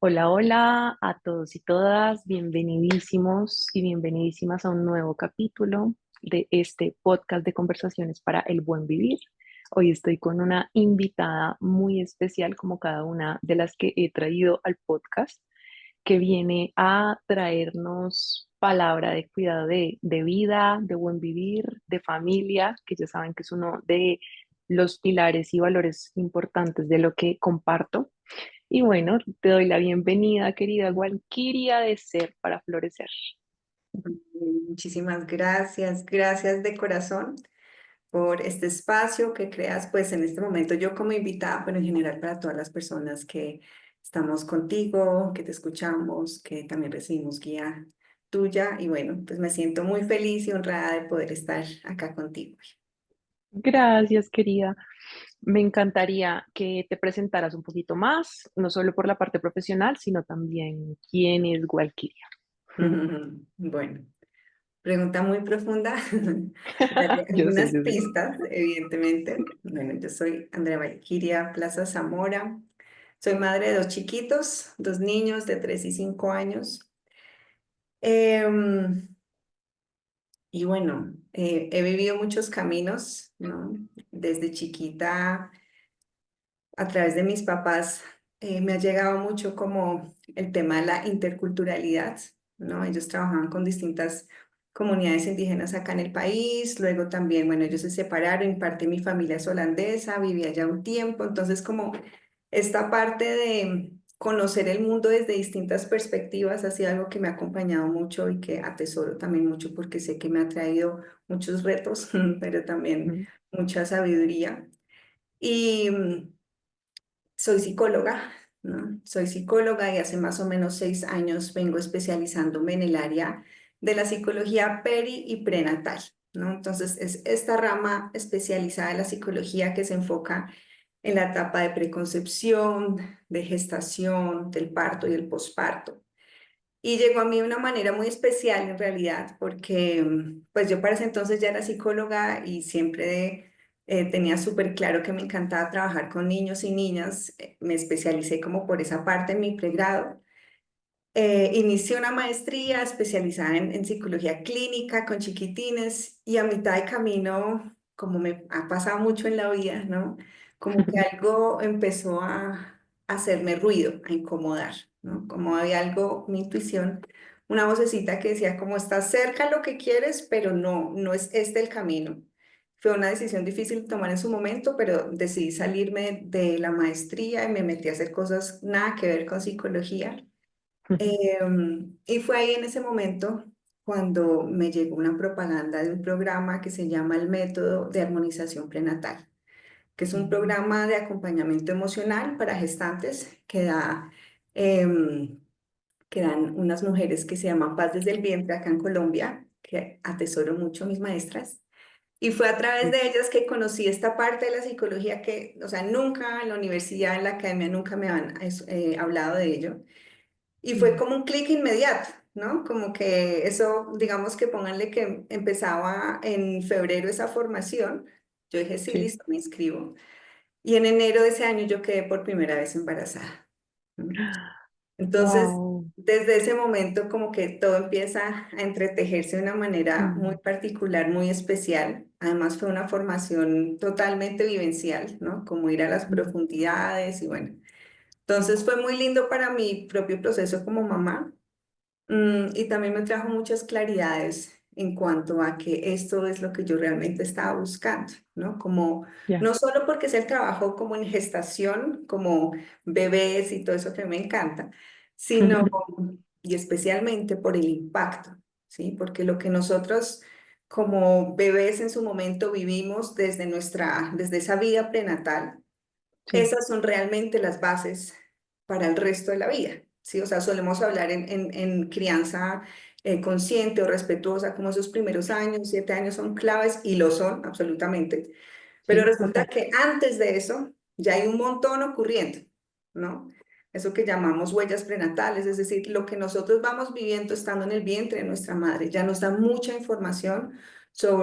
Hola, hola a todos y todas, bienvenidísimos y bienvenidísimas a un nuevo capítulo de este podcast de conversaciones para el buen vivir. Hoy estoy con una invitada muy especial, como cada una de las que he traído al podcast, que viene a traernos palabra de cuidado de vida, de buen vivir, de familia, que ya saben que es uno de los pilares y valores importantes de lo que comparto. Y bueno, te doy la bienvenida, querida Walkiria de Ser para Florecer. Muchísimas gracias, gracias de corazón por este espacio que creas, pues en este momento yo como invitada, pero en general para todas las personas que estamos contigo, que te escuchamos, que también recibimos guía tuya y bueno, pues me siento muy feliz y honrada de poder estar acá contigo. Gracias, querida. Me encantaría que te presentaras un poquito más, no solo por la parte profesional, sino también quién es Walkiria. Bueno, pregunta muy profunda, daré Yo algunas sé. pistas, evidentemente. Bueno, yo soy Andrea Valquiria Plaza Zamora. Soy madre de dos chiquitos, dos niños de 3 y 5 años. Em, y bueno, he vivido muchos caminos, ¿no? Desde chiquita, a través de mis papás, me ha llegado mucho como el tema de la interculturalidad, ¿no? Ellos trabajaban con distintas comunidades indígenas acá en el país, luego también, bueno, ellos se separaron, parte de mi familia es holandesa, vivía allá un tiempo, entonces como esta parte de conocer el mundo desde distintas perspectivas ha sido algo que me ha acompañado mucho y que atesoro también mucho porque sé que me ha traído muchos retos, pero también Ujú, mucha sabiduría. Y soy psicóloga, ¿no? Soy psicóloga y hace más o menos 6 años vengo especializándome en el área de la psicología peri y prenatal, ¿no? Entonces es esta rama especializada de la psicología que se enfoca en la etapa de preconcepción, de gestación, del parto y el posparto. Y llegó a mí de una manera muy especial en realidad, porque pues yo para ese entonces ya era psicóloga y siempre tenía súper claro que me encantaba trabajar con niños y niñas. Me especialicé como por esa parte en mi pregrado. Inicié una maestría especializada en psicología clínica con chiquitines y a mitad de camino, como me ha pasado mucho en la vida, ¿no? Como que algo empezó a hacerme ruido, a incomodar, ¿no? Como había algo, mi intuición, una vocecita que decía como estás cerca lo que quieres, pero no es este el camino. Fue una decisión difícil de tomar en su momento, pero decidí salirme de la maestría y me metí a hacer cosas nada que ver con psicología. Y fue ahí en ese momento cuando me llegó una propaganda de un programa que se llama el Método de Armonización Prenatal, que es un ujú, programa de acompañamiento emocional para gestantes em, que dan unas mujeres que se llaman Paz desde el Vientre acá en Colombia, que atesoro mucho mis maestras. Y fue a través sí, de ellas que conocí esta parte de la psicología que, o sea, nunca en la universidad, en la academia, nunca me han hablado de ello. Y fue mm, como un clic inmediato, ¿no? Como que eso, digamos que pónganle que empezaba en febrero esa formación. Yo dije, sí, sí. listo, me inscribo. Y en enero de ese año yo quedé por primera vez embarazada. ¿No? Entonces, Wow. desde ese momento como que todo empieza a entretejerse de una manera muy Mm, particular, muy especial. Además fue una formación totalmente vivencial, ¿no? Como ir a las mm, profundidades y bueno. Entonces fue muy lindo para mi propio proceso como mamá. Y también me trajo muchas claridades en cuanto a que esto es lo que yo realmente estaba buscando, ¿no? Como, ya. no solo porque es el trabajo como en gestación, como bebés y todo eso que me encanta, sino y especialmente por el impacto, ¿sí? Porque lo que nosotros como bebés en su momento vivimos desde esa vida prenatal, Sí, esas son realmente las bases para el resto de la vida, ¿sí? O sea, solemos hablar en crianza consciente o respetuosa, como esos primeros años, 7 años son claves y lo son absolutamente. Pero sí, resulta total. que antes de eso ya hay un montón ocurriendo, ¿no? Eso que llamamos huellas prenatales, es decir, lo que nosotros vamos viviendo estando en el vientre de nuestra madre, ya nos da mucha información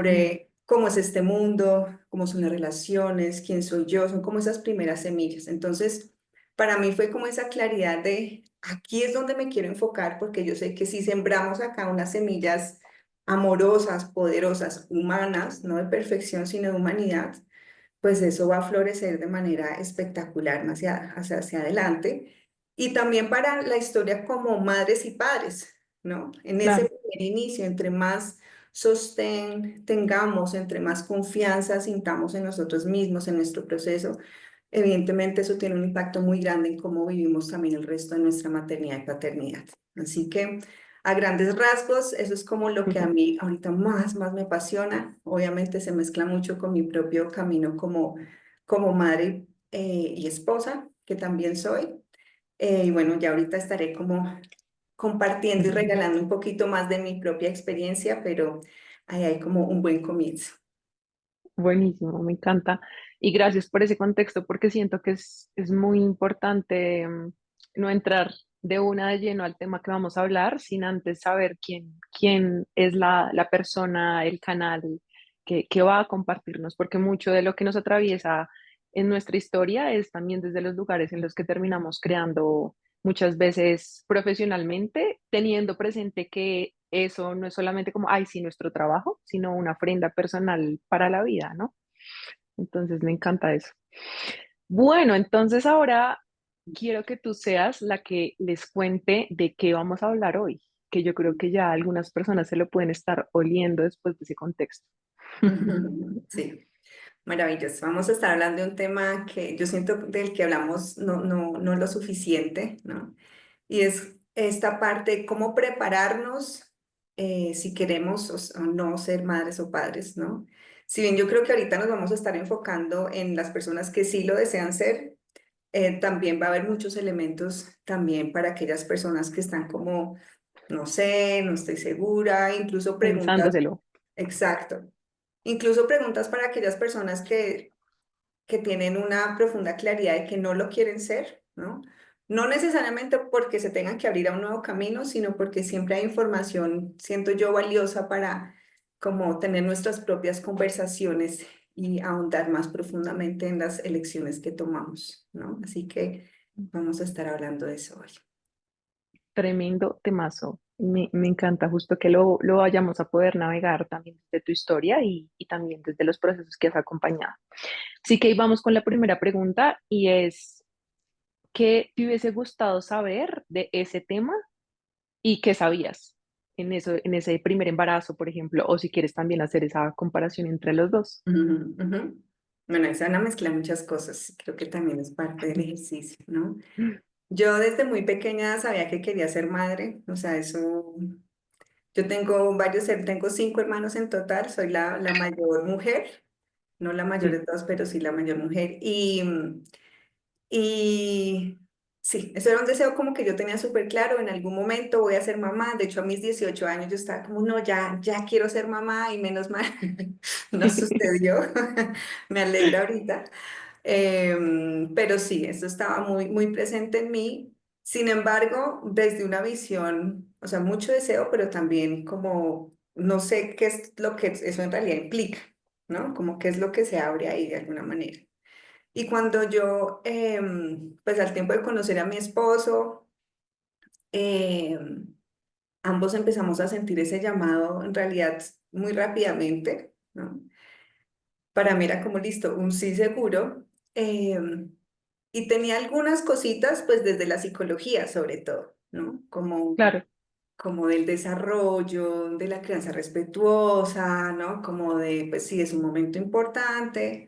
Mm, sobre cómo es este mundo, cómo son las relaciones, quién soy yo, son como esas primeras semillas. Entonces, para mí fue como esa claridad de aquí es donde me quiero enfocar, porque yo sé que si sembramos acá unas semillas amorosas, poderosas, humanas, no de perfección, sino de humanidad, pues eso va a florecer de manera espectacular hacia adelante. Y también para la historia como madres y padres, ¿no? En ese Claro. primer inicio, entre más sostén tengamos, entre más confianza sintamos en nosotros mismos, en nuestro proceso, evidentemente eso tiene un impacto muy grande en cómo vivimos también el resto de nuestra maternidad y paternidad. Así que a grandes rasgos, eso es como lo que a mí ahorita más me apasiona. Obviamente se mezcla mucho con mi propio camino como madre y esposa, que también soy. Y bueno, ya ahorita estaré como compartiendo y regalando un poquito más de mi propia experiencia, pero ahí hay como un buen comienzo. Buenísimo, me encanta. Y gracias por ese contexto, porque siento que es muy importante no entrar de una de lleno al tema que vamos a hablar, sin antes saber quién es la persona, el canal que va a compartirnos, porque mucho de lo que nos atraviesa en nuestra historia es también desde los lugares en los que terminamos creando muchas veces profesionalmente, teniendo presente que eso no es solamente como, ay, sí, nuestro trabajo, sino una ofrenda personal para la vida, ¿no? Entonces me encanta eso. Bueno, entonces ahora quiero que tú seas la que les cuente de qué vamos a hablar hoy, que yo creo que ya algunas personas se lo pueden estar oliendo después de ese contexto. Sí. Maravilloso. Vamos a estar hablando de un tema que yo siento del que hablamos no lo suficiente, ¿no? Y es esta parte de cómo prepararnos si queremos o no ser madres o padres, ¿no? Si bien yo creo que ahorita nos vamos a estar enfocando en las personas que sí lo desean ser, también va a haber muchos elementos también para aquellas personas que están como, no sé, no estoy segura, incluso preguntas, Pensándoselo. exacto. Incluso preguntas para aquellas personas que tienen una profunda claridad de que no lo quieren ser, ¿no? No necesariamente porque se tengan que abrir a un nuevo camino, sino porque siempre hay información, siento yo, valiosa para como tener nuestras propias conversaciones y ahondar más profundamente en las elecciones que tomamos, ¿no? Así que vamos a estar hablando de eso hoy. Tremendo temazo. Me encanta justo que lo vayamos a poder navegar también desde tu historia y también desde los procesos que has acompañado. Así que ahí vamos con la primera pregunta y es, ¿qué te hubiese gustado saber de ese tema y qué sabías en eso, en ese primer embarazo, por ejemplo? O si quieres también hacer esa comparación entre los dos. Ujú, ujú. Bueno, ahí se van a mezclar muchas cosas, creo que también es parte del ejercicio, ¿no? Yo desde muy pequeña sabía que quería ser madre, o sea, eso, yo tengo tengo 5 hermanos en total, soy la mayor mujer, no la mayor de Sí. todos, pero sí la mayor mujer. Y sí, eso era un deseo como que yo tenía súper claro, en algún momento voy a ser mamá, de hecho a mis 18 años yo estaba como, no, ya quiero ser mamá y menos mal, no sucedió, me alegra ahorita. Pero sí, eso estaba muy presente en mí. Sin embargo, desde una visión, o sea, mucho deseo, pero también como no sé qué es lo que eso en realidad implica, ¿no? Como qué es lo que se abre ahí de alguna manera. Y cuando yo, pues al tiempo de conocer a mi esposo, ambos empezamos a sentir ese llamado en realidad muy rápidamente, ¿no? Para mí era como listo, un sí seguro. Y tenía algunas cositas, pues desde la psicología sobre todo, ¿no? Claro. Como del desarrollo, de la crianza respetuosa, ¿no? Como de, pues sí, es un momento importante,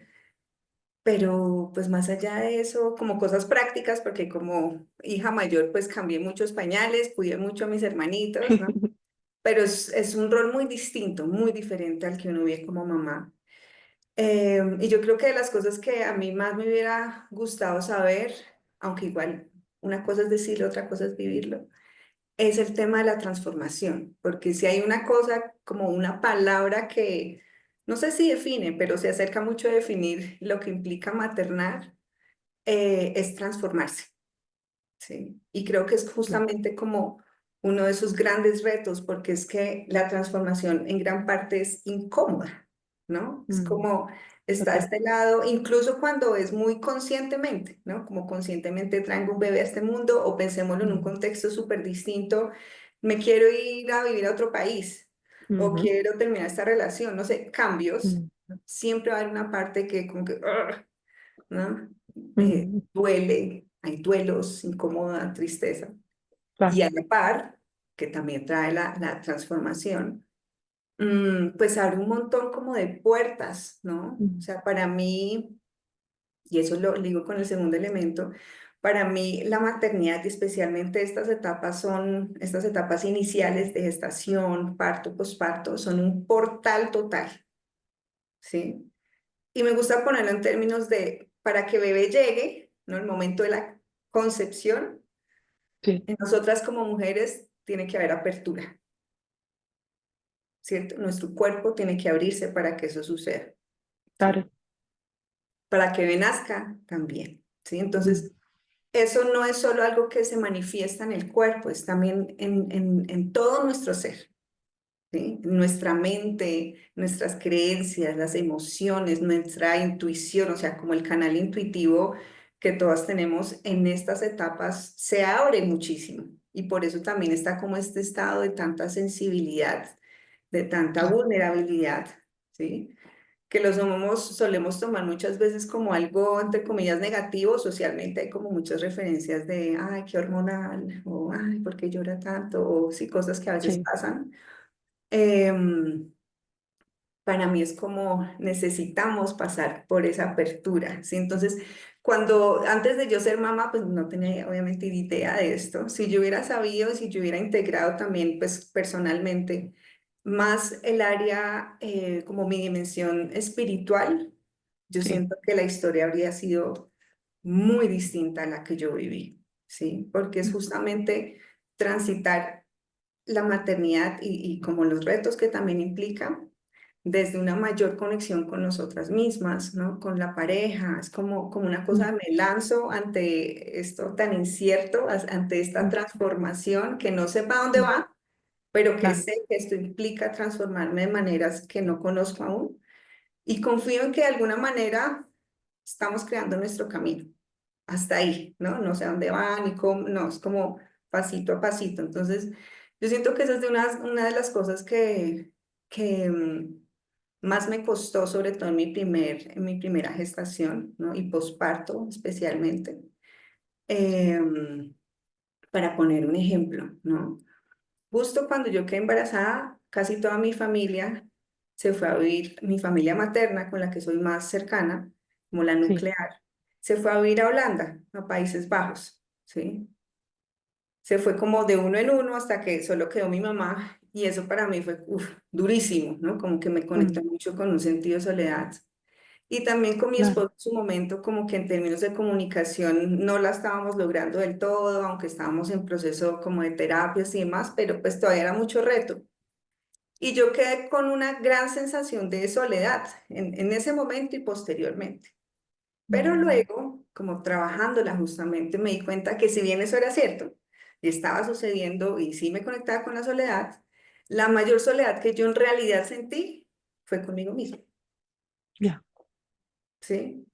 pero pues más allá de eso, como cosas prácticas, porque como hija mayor, pues cambié muchos pañales, cuidé mucho a mis hermanitos, ¿no? Pero es un rol muy distinto, muy diferente al que uno ve como mamá. Y yo creo que de las cosas que a mí más me hubiera gustado saber, aunque igual una cosa es decirlo, otra cosa es vivirlo, es el tema de la transformación, porque si hay una cosa como una palabra que no sé si define, pero se acerca mucho a definir lo que implica maternar, es transformarse, ¿sí? Y creo que es justamente como uno de sus grandes retos, porque es que la transformación en gran parte es incómoda, ¿no? Es Mm, como está total. este lado, incluso cuando es muy conscientemente, ¿no? Como conscientemente traigo un bebé a este mundo o pensémoslo en un Mm, contexto súper distinto, me quiero ir a vivir a otro país o ujú, quiero terminar esta relación, no sé, cambios, mm, siempre va a haber una parte que como que, "Ugh", ¿no? ujú, Duele, hay duelos, incomoda, tristeza. Y claro. a la par, que también trae la transformación, pues abre un montón como de puertas, ¿no? O Mm, sea, para mí, y eso lo digo con el segundo elemento, para mí la maternidad y especialmente estas etapas iniciales de gestación, parto, posparto, son un portal total, ¿sí? Y me gusta ponerlo en términos de, para que bebé llegue, ¿no? El momento de la concepción, sí, en nosotras como mujeres tiene que haber apertura, ¿cierto? Nuestro cuerpo tiene que abrirse para que eso suceda, ¿sí? claro. Para que bebé nazca también, ¿sí? Mm, Entonces, eso no es solo algo que se manifiesta en el cuerpo, es también en todo nuestro ser, ¿sí? Nuestra mente, nuestras creencias, las emociones, nuestra intuición, o sea, como el canal intuitivo que todas tenemos en estas etapas se abre muchísimo. Y por eso también está como este estado de tanta sensibilidad, de tanta claro. vulnerabilidad, ¿sí? Que los solemos tomar muchas veces como algo, entre comillas, negativo. Socialmente hay como muchas referencias de, ay, qué hormonal, o ay, ¿por qué llora tanto? O sí, cosas que a veces Sí, pasan. Em, para mí es como necesitamos pasar por esa apertura, ¿sí? Entonces, antes de yo ser mamá, pues no tenía obviamente idea de esto. Si yo hubiera sabido, si yo hubiera integrado también, pues personalmente, más el área, como mi dimensión espiritual, yo sí. siento que la historia habría sido muy distinta a la que yo viví, ¿sí? Porque es Mm, justamente transitar la maternidad y como los retos que también implica desde una mayor conexión con nosotras mismas, ¿no? Con la pareja, es como una cosa, mm, me lanzo ante esto tan incierto, ante esta mm, transformación que no sepa dónde mm, va, pero que claro. sé que esto implica transformarme de maneras que no conozco aún y confío en que de alguna manera estamos creando nuestro camino. Hasta ahí, ¿no? No sé a dónde va ni cómo, no, es como pasito a pasito. Entonces, yo siento que esa es una de las cosas que más me costó, sobre todo en mi primera gestación, ¿no? Y posparto especialmente. Sí, Em, para poner un ejemplo, ¿no? Justo cuando yo quedé embarazada, casi toda mi familia se fue a vivir, mi familia materna, con la que soy más cercana, como la sí. nuclear, se fue a vivir a Holanda, a Países Bajos, ¿sí? Se fue como de uno en uno hasta que solo quedó mi mamá y eso para mí fue durísimo, ¿no? Como que me conectó Mm, mucho con un sentido de soledad. Y también con mi claro. esposo en su momento, como que en términos de comunicación no la estábamos logrando del todo, aunque estábamos en proceso como de terapias y demás, pero pues todavía era mucho reto. Y yo quedé con una gran sensación de soledad en ese momento y posteriormente. Pero Mm, luego, como trabajándola justamente, me di cuenta que si bien eso era cierto y estaba sucediendo y sí me conectaba con la soledad, la mayor soledad que yo en realidad sentí fue conmigo misma, ya. ¿sí?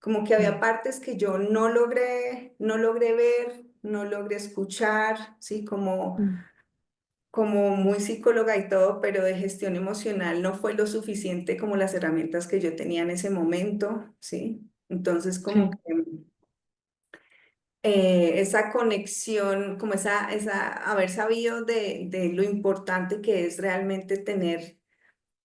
Como que había Mm, partes que yo no logré ver, no logré escuchar, ¿sí? mm, Como muy psicóloga y todo, pero de gestión emocional no fue lo suficiente como las herramientas que yo tenía en ese momento, ¿sí? Entonces, como sí. que esa conexión, como haber sabido de lo importante que es realmente tener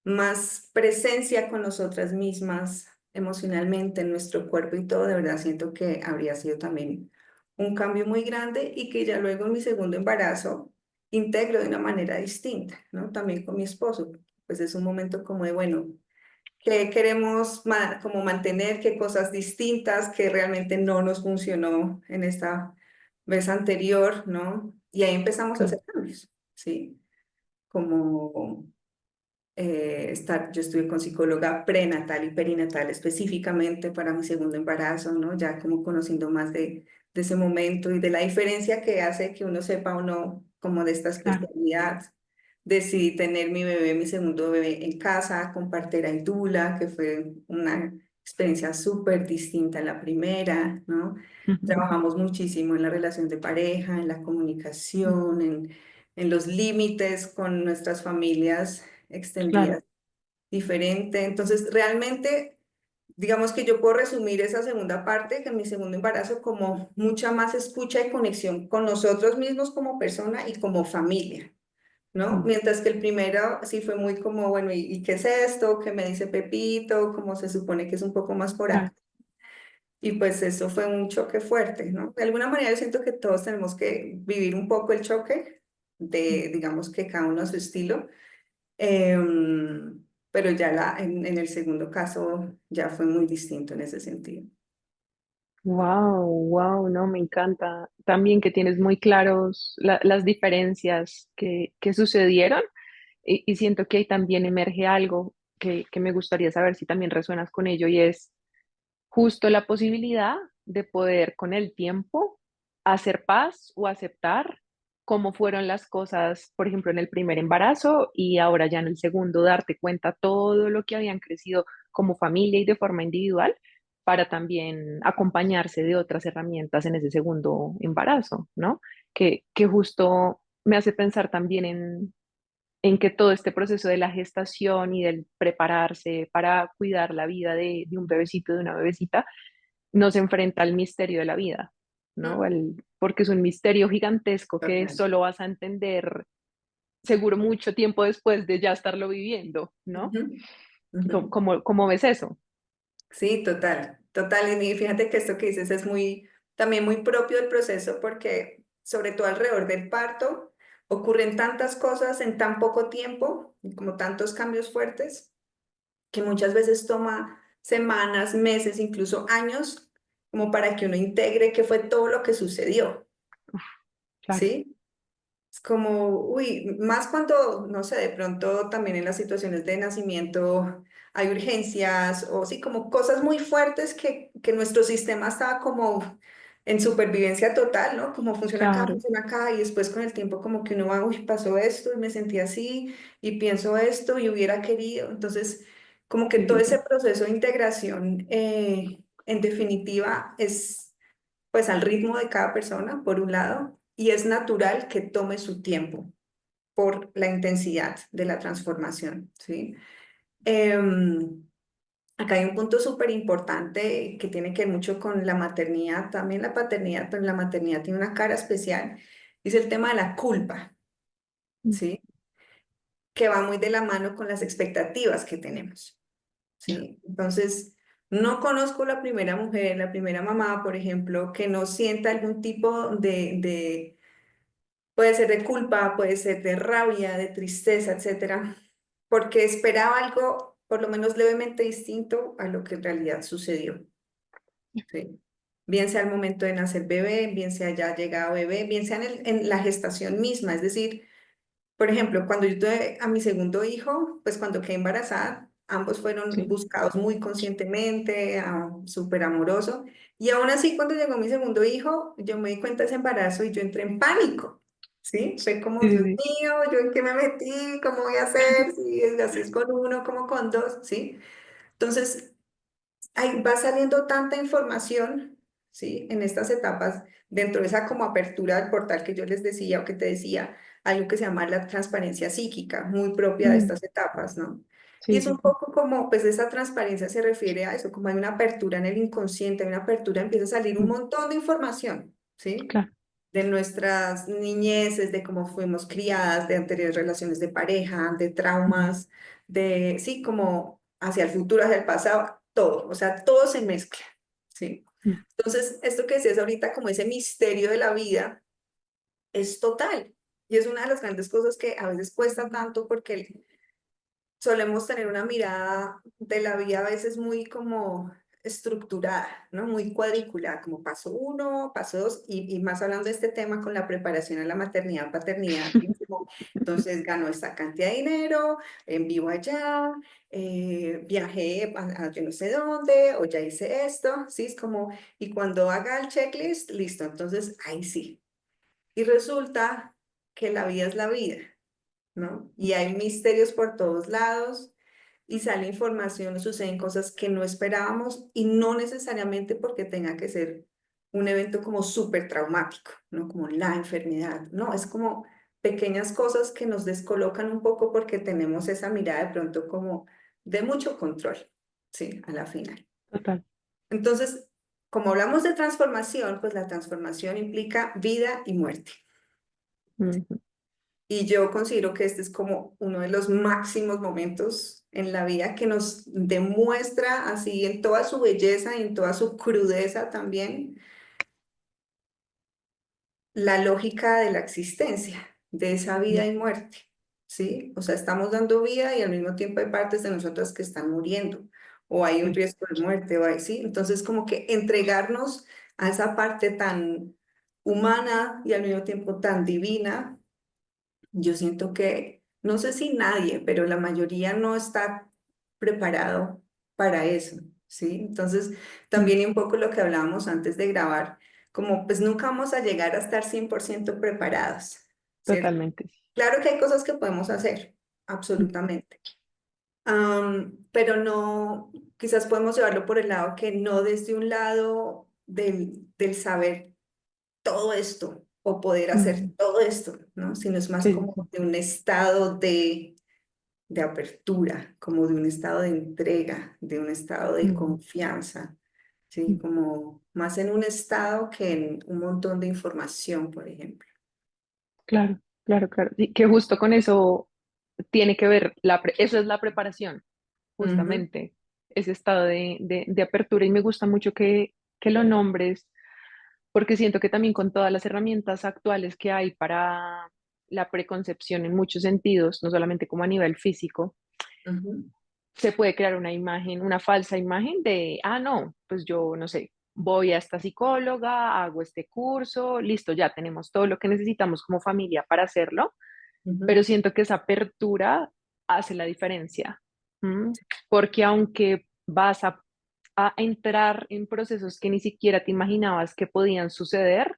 más presencia con nosotras mismas emocionalmente, en nuestro cuerpo y todo, de verdad siento que habría sido también un cambio muy grande y que ya luego en mi segundo embarazo integro de una manera distinta, ¿no? También con mi esposo, pues es un momento como de, bueno, que queremos como mantener, qué cosas distintas que realmente no nos funcionó en esta vez anterior, ¿no? Y ahí empezamos a Claro. hacer cambios, ¿sí? Como yo estuve con psicóloga prenatal y perinatal específicamente para mi segundo embarazo, ¿no? Ya como conociendo más de ese momento y de la diferencia que hace que uno sepa o no como de esta Claro. especialidad, decidí tener mi bebé, mi segundo bebé en casa con partera y dula, que fue una experiencia súper distinta a la primera, ¿no? Trabajamos muchísimo en la relación de pareja, en la comunicación, en los límites con nuestras familias Claro. extendidas diferente. Entonces, realmente, digamos que yo puedo resumir esa segunda parte, que en mi segundo embarazo, como mucha más escucha y conexión con nosotros mismos como persona y como familia. ¿No? Mm, Mientras que el primero sí fue muy como, bueno, y qué es esto? ¿Qué me dice Pepito? Como se supone que es un poco más por claro. acá. Y pues eso fue un choque fuerte, ¿no? De alguna manera yo siento que todos tenemos que vivir un poco el choque Mm. de, digamos que cada uno a su estilo. Pero ya en el segundo caso ya fue muy distinto en ese sentido. Wow, wow, no, me encanta. También que tienes muy claros las diferencias que sucedieron y siento que ahí también emerge algo que me gustaría saber si también resuenas con ello y es justo la posibilidad de poder con el tiempo hacer paz o aceptar cómo fueron las cosas, por ejemplo, en el primer embarazo y ahora ya en el segundo, darte cuenta todo lo que habían crecido como familia y de forma individual para también acompañarse de otras herramientas en ese segundo embarazo, ¿no? Que justo me hace pensar también en que todo este proceso de la gestación y del prepararse para cuidar la vida de un bebecito, de una bebecita, nos enfrenta al misterio de la vida, ¿no? Mm, Porque es un misterio gigantesco que total. solo vas a entender seguro mucho tiempo después de ya estarlo viviendo, ¿no? Ujú, ujú. ¿Cómo ves eso? Sí, total, total. Y fíjate que esto que dices es muy, también muy propio del proceso porque sobre todo alrededor del parto ocurren tantas cosas en tan poco tiempo, y como tantos cambios fuertes, que muchas veces toma semanas, meses, incluso años, como para que uno integre qué fue todo lo que sucedió, Claro, ¿sí? Es como, uy, más cuando, no sé, de pronto también en las situaciones de nacimiento hay urgencias o sí, como cosas muy fuertes que nuestro sistema estaba como en supervivencia total, ¿no? Como claro, funciona acá y después con el tiempo como que uno va, uy, pasó esto y me sentí así y pienso esto y hubiera querido. Entonces, como que sí, todo sí, ese sí, proceso de integración, en definitiva, es pues al ritmo de cada persona, por un lado, y es natural que tome su tiempo por la intensidad de la transformación, ¿sí? Em, Acá hay un punto súper importante que tiene que ver mucho con la maternidad, también la paternidad, pero la maternidad tiene una cara especial, y es el tema de la culpa, mm, ¿sí? Que va muy de la mano con las expectativas que tenemos, ¿sí? Entonces, no conozco la primera mujer, la primera mamá, por ejemplo, que no sienta algún tipo de puede ser de culpa, puede ser de rabia, de tristeza, etcétera, porque esperaba algo por lo menos levemente distinto a lo que en realidad sucedió, ¿sí? Bien sea al momento de nacer bebé, bien sea ya llegado bebé, bien sea en la gestación misma, es decir, por ejemplo, cuando yo tuve a mi segundo hijo, pues cuando quedé embarazada, ambos fueron sí, buscados muy conscientemente, súper amoroso. Y aún así, cuando llegó mi segundo hijo, yo me di cuenta de ese embarazo y yo entré en pánico, ¿sí? Fue como, sí, Dios sí, mío, ¿yo en qué me metí? ¿Cómo voy a hacer? Si así es con uno, como con dos, ¿sí? Entonces, ahí va saliendo tanta información, ¿sí? En estas etapas, dentro de esa como apertura del portal que yo les decía o que te decía, hay algo que se llama la transparencia psíquica, muy propia de mm, estas etapas, ¿no? Y sí, es sí, un sí, poco como, pues esa transparencia se refiere a eso, como hay una apertura en el inconsciente, hay una apertura, empieza a salir un mm, montón de información, ¿sí? claro, De nuestras niñeces, de cómo fuimos criadas, de anteriores relaciones de pareja, de mm, traumas, de, sí, como hacia el futuro, hacia el pasado, todo, o sea, todo se mezcla, ¿sí? mm, Entonces, esto que decías ahorita, como ese misterio de la vida, es total. Y es una de las grandes cosas que a veces cuesta tanto porque solemos tener una mirada de la vida a veces muy como estructurada, ¿no? Muy cuadriculada, como paso uno, paso dos, y más hablando de este tema con la preparación a la maternidad, paternidad, y como, entonces ganó esta cantidad de dinero, en vivo allá, viajé a yo no sé dónde, o ya hice esto, ¿sí? Es como, y cuando haga el checklist, listo, entonces ahí sí. Y resulta que la vida es la vida. ¿no? Y hay misterios por todos lados y sale información, suceden cosas que no esperábamos y no necesariamente porque tenga que ser un evento como súper traumático, ¿no? Como la enfermedad, no, es como pequeñas cosas que nos descolocan un poco porque tenemos esa mirada de pronto como de mucho control, sí, a la final. Total. Entonces, como hablamos de transformación, pues la transformación implica vida y muerte. Ujú. Y yo considero que este es como uno de los máximos momentos en la vida que nos demuestra así en toda su belleza y en toda su crudeza también la lógica de la existencia, de esa vida y muerte, ¿sí? O sea, estamos dando vida y al mismo tiempo hay partes de nosotras que están muriendo o hay un Sí, riesgo de muerte o hay, ¿sí? Entonces como que entregarnos a esa parte tan humana y al mismo tiempo tan divina. Yo siento que, no sé si nadie, pero la mayoría no está preparado para eso, ¿sí? Entonces, mm, también un poco lo que hablábamos antes de grabar, como pues nunca vamos a llegar a estar 100% preparados, ¿cierto? totalmente. Claro que hay cosas que podemos hacer, Mm, absolutamente. Pero no, quizás podemos llevarlo por el lado que no desde un lado del saber todo esto o poder hacer mm, todo esto, ¿no? Sino es más sí, sí, como sí. de un estado de apertura, como de un estado de entrega, de un estado de Mm, confianza, ¿sí? mm. Como más en un estado que en un montón de información, por ejemplo. Claro, claro, claro. Y que justo con eso tiene que ver, eso es la preparación, Ujú, justamente, ese estado de apertura. Y me gusta mucho que lo nombres, porque siento que también con todas las herramientas actuales que hay para la preconcepción en muchos sentidos, no solamente como a nivel físico, ujú, se puede crear una imagen, una falsa imagen de, ah, no, pues yo no sé, voy a esta psicóloga, hago este curso, listo, ya tenemos todo lo que necesitamos como familia para hacerlo, ujú. pero siento que esa apertura hace la diferencia. ¿M? Porque aunque vas a entrar en procesos que ni siquiera te imaginabas que podían suceder,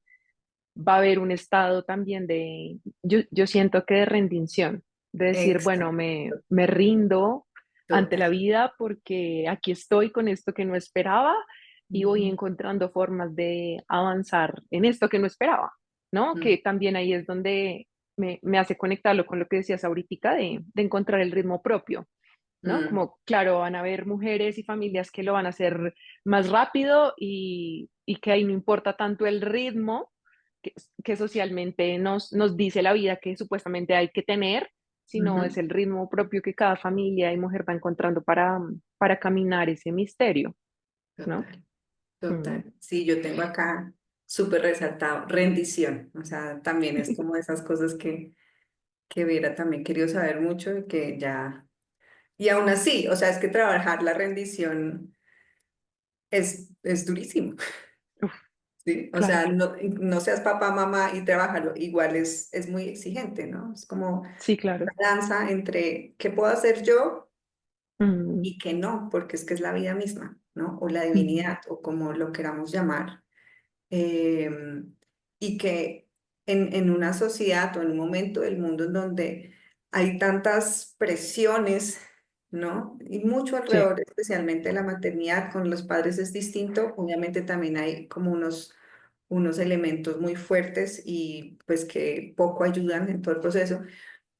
va a haber un estado también yo siento que de rendición, de decir, bueno, Exacto, me rindo ante total. la vida porque aquí estoy con esto que no esperaba y voy Ujú, encontrando formas de avanzar en esto que no esperaba, ¿no? mm, Que también ahí es donde me hace conectarlo con lo que decías ahorita de encontrar el ritmo propio, ¿no? mm, Como, claro, van a haber mujeres y familias que lo van a hacer más rápido y que ahí no importa tanto el ritmo que, que socialmente nos dice la vida que supuestamente hay que tener, sino es ujú. el ritmo propio que cada familia y mujer va encontrando para caminar ese misterio, ¿no? Total, Mm, total. Sí, yo tengo acá súper resaltado, rendición. O sea, también es como esas cosas que hubiera también querido saber mucho y que ya... Y aún así, o sea, es que trabajar la rendición es durísimo, uf, ¿sí? O claro, sea, no, no seas papá, mamá y trabajalo, igual es muy exigente, ¿no? Es como sí, claro. una danza entre qué puedo hacer yo Mm, y qué no, porque es que es la vida misma, ¿no? O la mm, divinidad, o como lo queramos llamar. eh, y que en una sociedad o en un momento del mundo en donde hay tantas presiones, ¿no? Y mucho sí, alrededor, especialmente de la maternidad, con los padres es distinto, obviamente también hay como unos elementos muy fuertes y pues que poco ayudan en todo el proceso.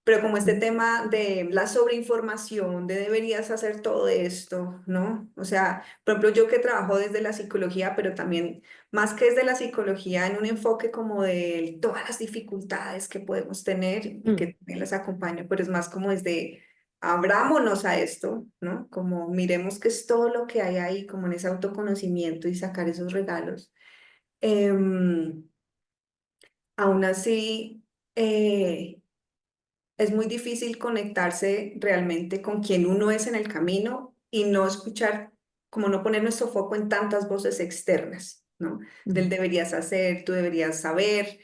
Pero como este mm, tema de la sobreinformación, de deberías hacer todo esto, ¿no? O sea, por ejemplo, yo que trabajo desde la psicología, pero también más que desde la psicología, en un enfoque como de todas las dificultades que podemos tener y mm, que también las acompaño, pero es más como desde abrámonos a esto, ¿no? Como miremos qué es todo lo que hay ahí, como en ese autoconocimiento y sacar esos regalos. Em, Aún así, es muy difícil conectarse realmente con quien uno es en el camino y no escuchar, como no poner nuestro foco en tantas voces externas, ¿no? Del mm, deberías hacer, tú deberías saber,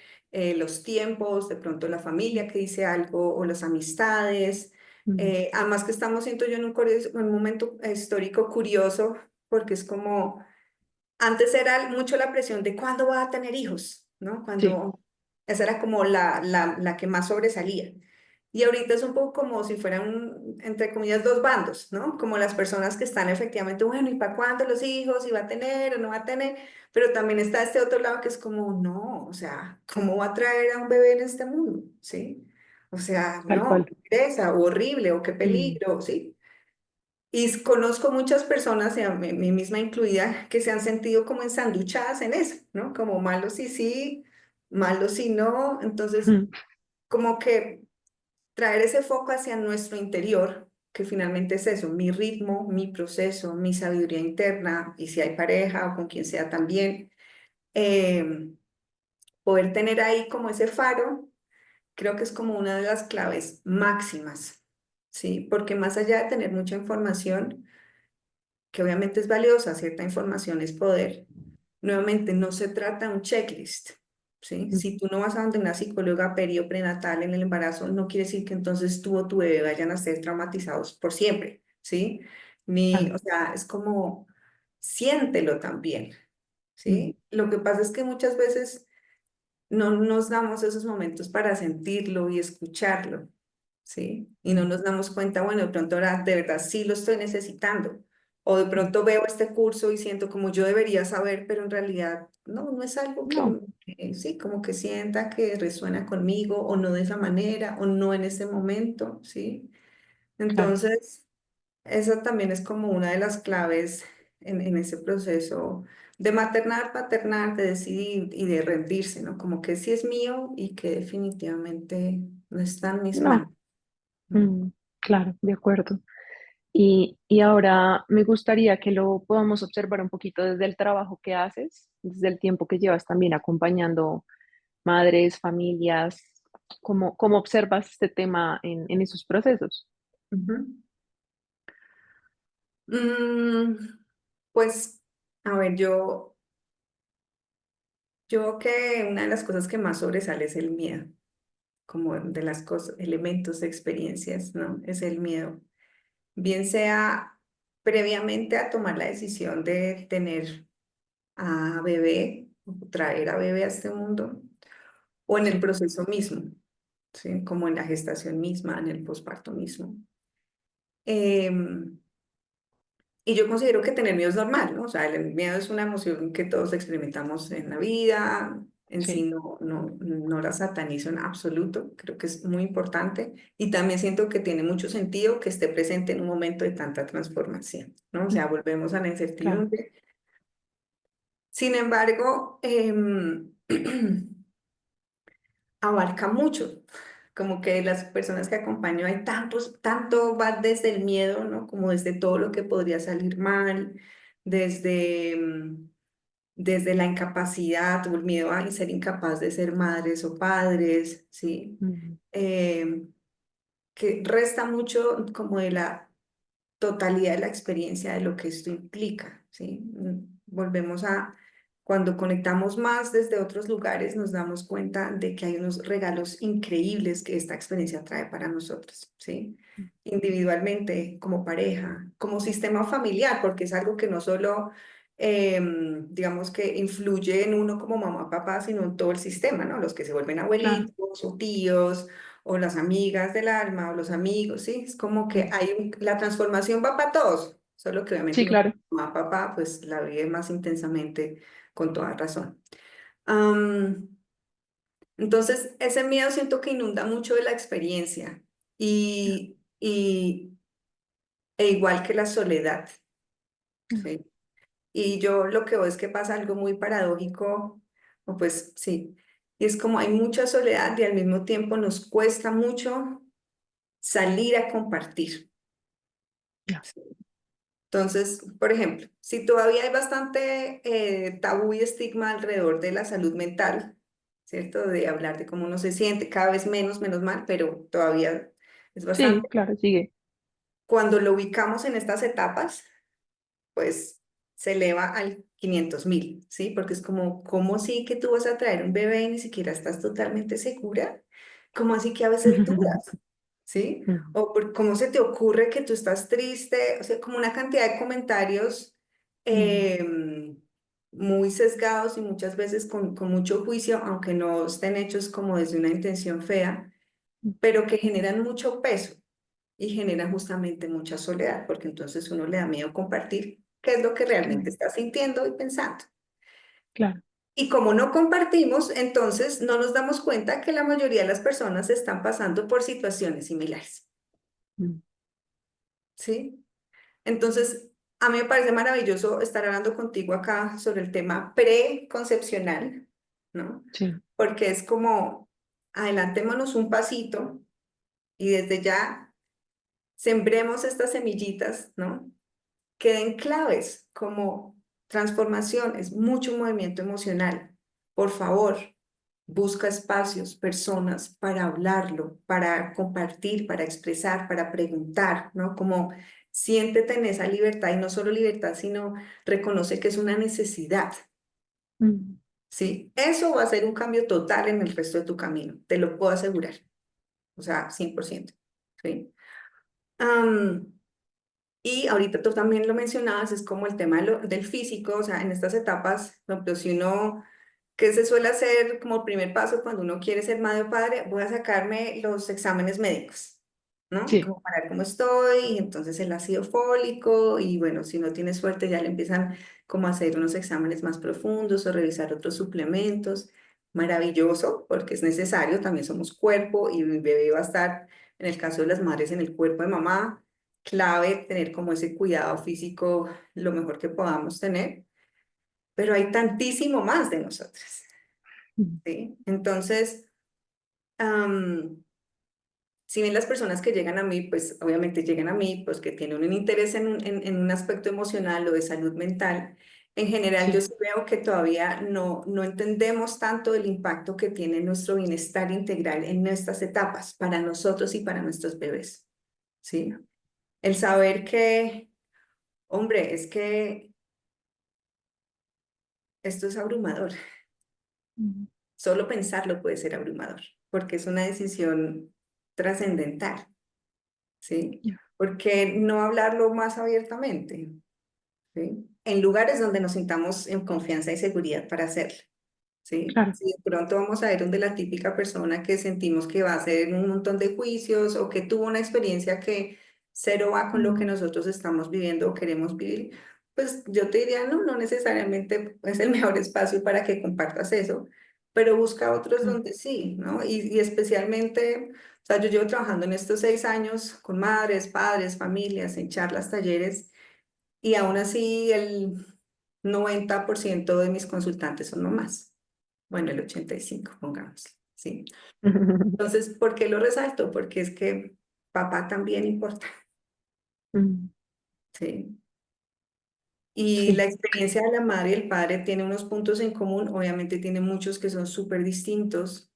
los tiempos, de pronto la familia que dice algo o las amistades. mm, Además que estamos, siento yo, en un momento histórico curioso, porque es como, antes era mucho la presión de cuándo va a tener hijos, ¿no? sí, Cuando esa era como la que más sobresalía. Y ahorita es un poco como si fueran, entre comillas, dos bandos, ¿no? Como las personas que están efectivamente, bueno, ¿y para cuándo los hijos? ¿Y va a tener o no va a tener? Pero también está este otro lado que es como, no, o sea, ¿cómo va a traer a un bebé en este mundo? ¿Sí? O sea, tal no, cual. qué pereza, o horrible, o qué Mm, peligro, ¿sí? Y conozco muchas personas, y a mí misma incluida, que se han sentido como ensanduchadas en eso, ¿no? Como malos sí, sí, malos sí, no. Entonces, mm, como que traer ese foco hacia nuestro interior, que finalmente es eso, mi ritmo, mi proceso, mi sabiduría interna, y si hay pareja o con quien sea también, eh, poder tener ahí como ese faro, creo que es como una de las claves máximas, ¿sí? Porque más allá de tener mucha información, que obviamente es valiosa, cierta información es poder. Nuevamente, no se trata de un checklist, ¿sí? mm, Si tú no vas a donde una psicóloga perio prenatal en el embarazo, no quiere decir que entonces tú o tu bebé vayan a ser traumatizados por siempre, ¿sí? Ni, claro. o sea, es como, siéntelo también, Mm, ¿sí? Lo que pasa es que muchas veces no nos damos esos momentos para sentirlo y escucharlo, ¿sí? Y no mm, nos damos cuenta, bueno, de pronto ahora de verdad sí lo estoy necesitando. O de pronto veo este curso y siento como yo debería saber, pero en realidad no, no es algo no, que sí, como que sienta que resuena conmigo o no de esa manera o no en ese momento, ¿sí? claro. Entonces, esa también es como una de las claves en ese proceso de maternar, paternar, de decidir y de rendirse, ¿no? Como que sí es mío y que definitivamente no está en mis manos, No, ¿no? mm, claro, de acuerdo. Y ahora me gustaría que lo podamos observar un poquito desde el trabajo que haces, desde el tiempo que llevas también acompañando madres, familias, cómo observas este tema en esos procesos. Ujú. Mm, pues, a ver, yo creo que una de las cosas que más sobresale es el miedo, como de las cosas, elementos, experiencias, ¿no? Es el miedo. Bien sea previamente a tomar la decisión de tener a bebé, o traer a bebé a este mundo, o en el Sí, proceso mismo, ¿sí? Como en la gestación misma, en el posparto mismo. Em, Y yo considero que tener miedo es normal, ¿no? O sea, el miedo es una emoción que todos experimentamos en la vida, en sí sí, no la satanizo en absoluto, creo que es muy importante y también siento que tiene mucho sentido que esté presente en un momento de tanta transformación, ¿no? O mm, sea, volvemos a la claro. incertidumbre. Sin embargo, abarca mucho, como que las personas que acompaño hay tanto va desde el miedo, ¿no? Como desde todo lo que podría salir mal, desde, desde la incapacidad o el miedo a ser incapaz de ser madres o padres, ¿sí? Mm, Eh, que resta mucho como de la totalidad de la experiencia de lo que esto implica, ¿sí? Volvemos a, cuando conectamos más desde otros lugares, nos damos cuenta de que hay unos regalos increíbles que esta experiencia trae para nosotros, ¿sí? Individualmente, como pareja, como sistema familiar, porque es algo que no solo, digamos que influye en uno como mamá, papá, sino en todo el sistema, ¿no? Los que se vuelven claro. abuelitos o tíos o las amigas del alma, o los amigos, ¿sí? Es como que Mm, la transformación va para todos, solo que obviamente sí, uno claro. como mamá, papá, pues la vive más intensamente con toda razón. Am, entonces, ese miedo siento que inunda mucho de la experiencia y e igual que la soledad, Mm, ¿sí? Y yo lo que veo es que pasa algo muy paradójico, o pues sí, y es como hay mucha soledad y al mismo tiempo nos cuesta mucho salir a compartir. ya. Entonces, por ejemplo, si todavía hay bastante tabú y estigma alrededor de la salud mental, ¿cierto? De hablar de cómo uno se siente, cada vez menos, menos mal, pero todavía es Sí, bastante. claro, sigue. Cuando lo ubicamos en estas etapas, pues se eleva al 500.000, ¿sí? Porque es como, ¿cómo sí que tú vas a traer un bebé y ni siquiera estás totalmente segura? ¿Cómo así que a veces dudas? ¿Sí? Mm, O cómo se te ocurre que tú estás triste, o sea, como una cantidad de comentarios mm, muy sesgados y muchas veces con mucho juicio, aunque no estén hechos como desde una intención fea, pero que generan mucho peso y generan justamente mucha soledad, porque entonces uno le da miedo compartir qué es lo que realmente claro, está sintiendo y pensando. claro. Y como no compartimos, entonces no nos damos cuenta que la mayoría de las personas están pasando por situaciones similares, Mm, ¿sí? Entonces, a mí me parece maravilloso estar hablando contigo acá sobre el tema preconcepcional, ¿no? sí. Porque es como, adelantémonos un pasito y desde ya sembremos estas semillitas, ¿no? Queden claves como transformaciones, mucho movimiento emocional. Por favor, busca espacios, personas para hablarlo, para compartir, para expresar, para preguntar, ¿no? Como siéntete en esa libertad y no solo libertad, sino reconoce que es una necesidad, Mm, ¿sí? Eso va a ser un cambio total en el resto de tu camino, te lo puedo asegurar, o sea, 100%, ¿sí? Am, Y ahorita tú también lo mencionabas, es como el tema del físico, o sea, en estas etapas, por ejemplo, si uno, ¿qué se suele hacer como primer paso cuando uno quiere ser madre o padre? Voy a sacarme los exámenes médicos, ¿no? sí. Como para ver cómo estoy, y entonces el ácido fólico, y bueno, si no tienes suerte ya le empiezan como a hacer unos exámenes más profundos o revisar otros suplementos. Maravilloso, porque es necesario, también somos cuerpo y mi bebé va a estar, en el caso de las madres, en el cuerpo de mamá, clave tener como ese cuidado físico lo mejor que podamos tener, pero hay tantísimo más de nosotras, Mm, ¿sí? Entonces, am, si bien las personas que llegan a mí, pues obviamente llegan a mí, pues que tienen un interés en un aspecto emocional o de salud mental, en general yo sí. sí veo que todavía no entendemos tanto el impacto que tiene nuestro bienestar integral en estas etapas para nosotros y para nuestros bebés, ¿sí? El saber que, hombre, es que esto es abrumador. Mm, Solo pensarlo puede ser abrumador, porque es una decisión trascendental, ¿sí? ya. Porque no hablarlo más abiertamente, ¿sí? En lugares donde nos sintamos en confianza y seguridad para hacerlo, ¿sí? Claro. Si de pronto vamos a ver donde la típica persona que sentimos que va a hacer un montón de juicios o que tuvo una experiencia que cero va con lo que Mm, nosotros estamos viviendo o queremos vivir, pues yo te diría, no, no necesariamente es el mejor espacio para que compartas eso, pero busca otros claro. donde sí, ¿no? Y especialmente, o sea, yo llevo trabajando en estos 6 años con madres, padres, familias, en charlas, talleres, y aún así el 90% de mis consultantes son mamás. Bueno, el 85, pongamos, ¿sí? Entonces, ¿por qué lo resalto? Porque es que papá también importa, Mm, ¿sí? Y la sí. experiencia de la madre y el padre tiene unos puntos en común, obviamente tiene muchos que son súper distintos,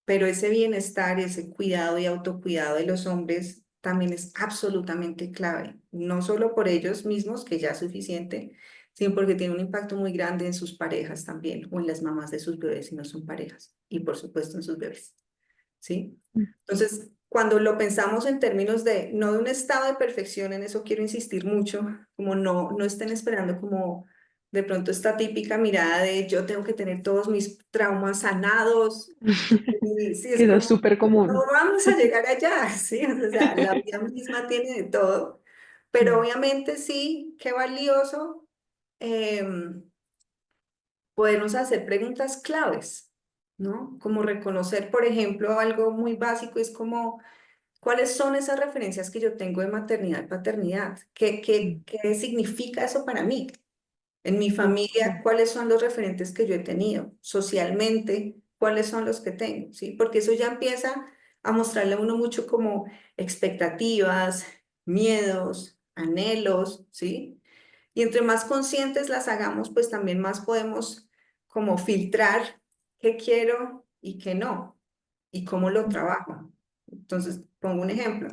pero ese bienestar y ese cuidado y autocuidado de los hombres también es absolutamente clave, no solo por ellos mismos, que ya es suficiente, sino porque tiene un impacto muy grande en sus parejas también, o en las mamás de sus bebés si no son parejas, y por supuesto en sus bebés. ¿Sí? Mm, Entonces, cuando lo pensamos en términos de, no de un estado de perfección, en eso quiero insistir mucho, como no estén esperando como de pronto esta típica mirada de yo tengo que tener todos mis traumas sanados, y sí, Que es eso es como, súper no común. vamos a llegar allá, ¿sí? O sea, la vida misma tiene de todo, pero Mm, obviamente sí, qué valioso em, podernos hacer preguntas claves, ¿no? Como reconocer, por ejemplo, algo muy básico es como, ¿cuáles son esas referencias que yo tengo de maternidad y paternidad? mm, ¿Qué significa eso para mí? En mi ok. familia, ¿cuáles son los referentes que yo he tenido? Socialmente, ¿cuáles son los que tengo? ¿Sí? Porque eso ya empieza a mostrarle a uno mucho como expectativas, miedos, anhelos, ¿sí? Y entre más conscientes las hagamos, pues también más podemos como filtrar qué quiero y qué no, y cómo lo Mm, trabajo. Entonces, pongo un ejemplo.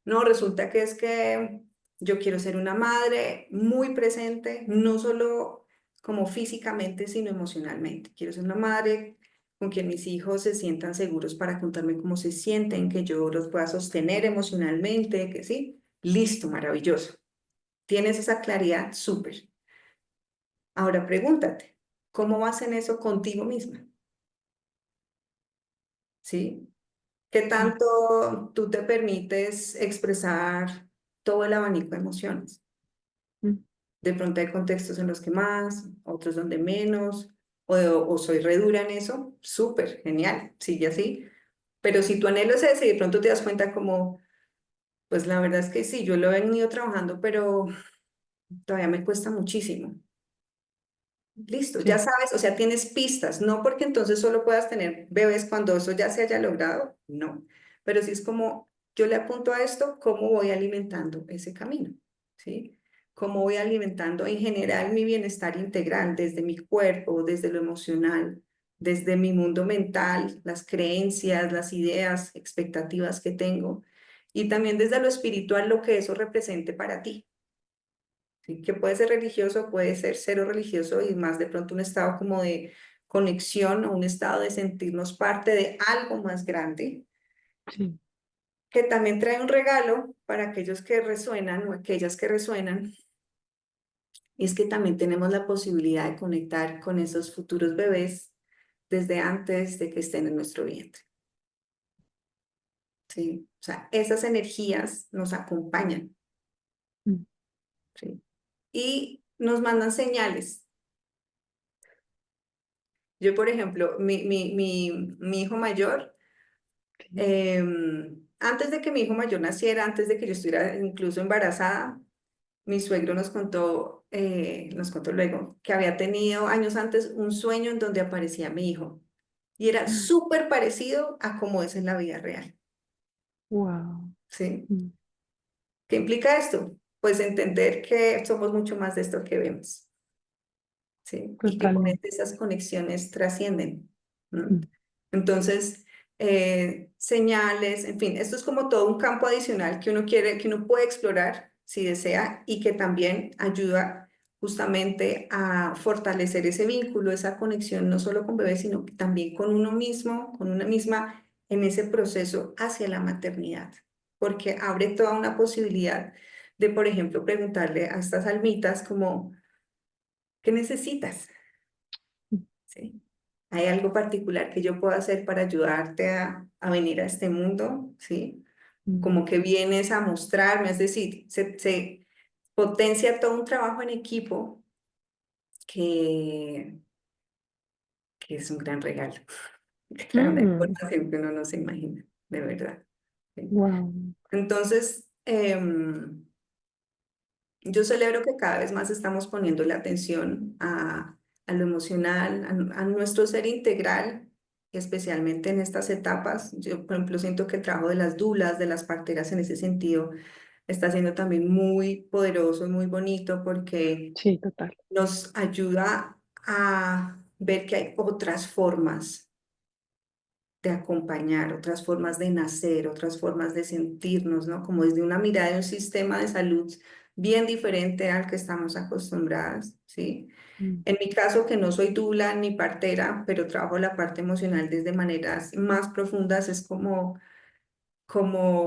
No, resulta que es que yo quiero ser una madre muy presente, no solo como físicamente, sino emocionalmente. Quiero ser una madre con quien mis hijos se sientan seguros para contarme cómo se sienten, que yo los pueda sostener emocionalmente, que sí. Listo, maravilloso. Tienes esa claridad, súper. Ahora pregúntate, ¿cómo vas en eso contigo misma? ¿Sí? ¿Qué mm, tanto tú te permites expresar todo el abanico de emociones? mm, De pronto hay contextos en los que más, otros donde menos, o soy re dura en eso, súper, genial, sigue así. Pero si tu anhelo es ese y de pronto te das cuenta como, pues la verdad es que sí, yo lo he venido trabajando, pero todavía me cuesta muchísimo. Listo, ya sí, sabes, o sea, tienes pistas, no porque entonces solo puedas tener bebés cuando eso ya se haya logrado, no, pero sí es como yo le apunto a esto, cómo voy alimentando ese camino, ¿sí? Cómo voy alimentando en general mi bienestar integral, desde mi cuerpo, desde lo emocional, desde mi mundo mental, las creencias, las ideas, expectativas que tengo, y también desde lo espiritual, lo que eso represente para ti. ¿Sí? Que puede ser religioso, puede ser cero religioso y más de pronto un estado como de conexión o un estado de sentirnos parte de algo más grande, sí, que también trae un regalo para aquellos que resuenan o aquellas que resuenan, y es que también tenemos la posibilidad de conectar con esos futuros bebés desde antes de que estén en nuestro vientre. ¿Sí? O sea, esas energías nos acompañan, mm, ¿sí? Y nos mandan señales. Yo, por ejemplo, mi hijo mayor, sí, antes de que mi hijo mayor naciera, antes de que yo estuviera incluso embarazada, mi suegro nos contó luego que había tenido años antes un sueño en donde aparecía mi hijo y era súper parecido a cómo es en la vida real, wow, ¿sí? mm, ¿Qué implica esto? Pues entender que somos mucho más de esto que vemos, ¿sí? Y que por ende totalmente, esas conexiones trascienden, ¿no? mm, Entonces, señales, en fin, esto es como todo un campo adicional que uno quiere, que uno puede explorar si desea y que también ayuda justamente a fortalecer ese vínculo, esa conexión, no solo con bebés, sino que también con uno mismo, con una misma en ese proceso hacia la maternidad, porque abre toda una posibilidad de, por ejemplo, preguntarle a estas almitas como, ¿qué necesitas? mm, ¿Sí? ¿Hay algo particular que yo pueda hacer para ayudarte a venir a este mundo? ¿Sí? mm, Como que vienes a mostrarme, es decir, se potencia todo un trabajo en equipo que, que es un gran regalo, que trae una mm, información que uno no se imagina, de verdad. ¿Sí? wow, Entonces, yo celebro que cada vez más estamos poniendo la atención a lo emocional, a nuestro ser integral, especialmente en estas etapas. Yo, por ejemplo, siento que el trabajo de las dulas, de las parteras en ese sentido, está siendo también muy poderoso y muy bonito porque sí, total, nos ayuda a ver que hay otras formas de acompañar, otras formas de nacer, otras formas de sentirnos, ¿no? Como desde una mirada de un sistema de salud bien diferente al que estamos acostumbradas, ¿sí? mm, En mi caso, que no soy dula ni partera, pero trabajo la parte emocional desde maneras más profundas, es como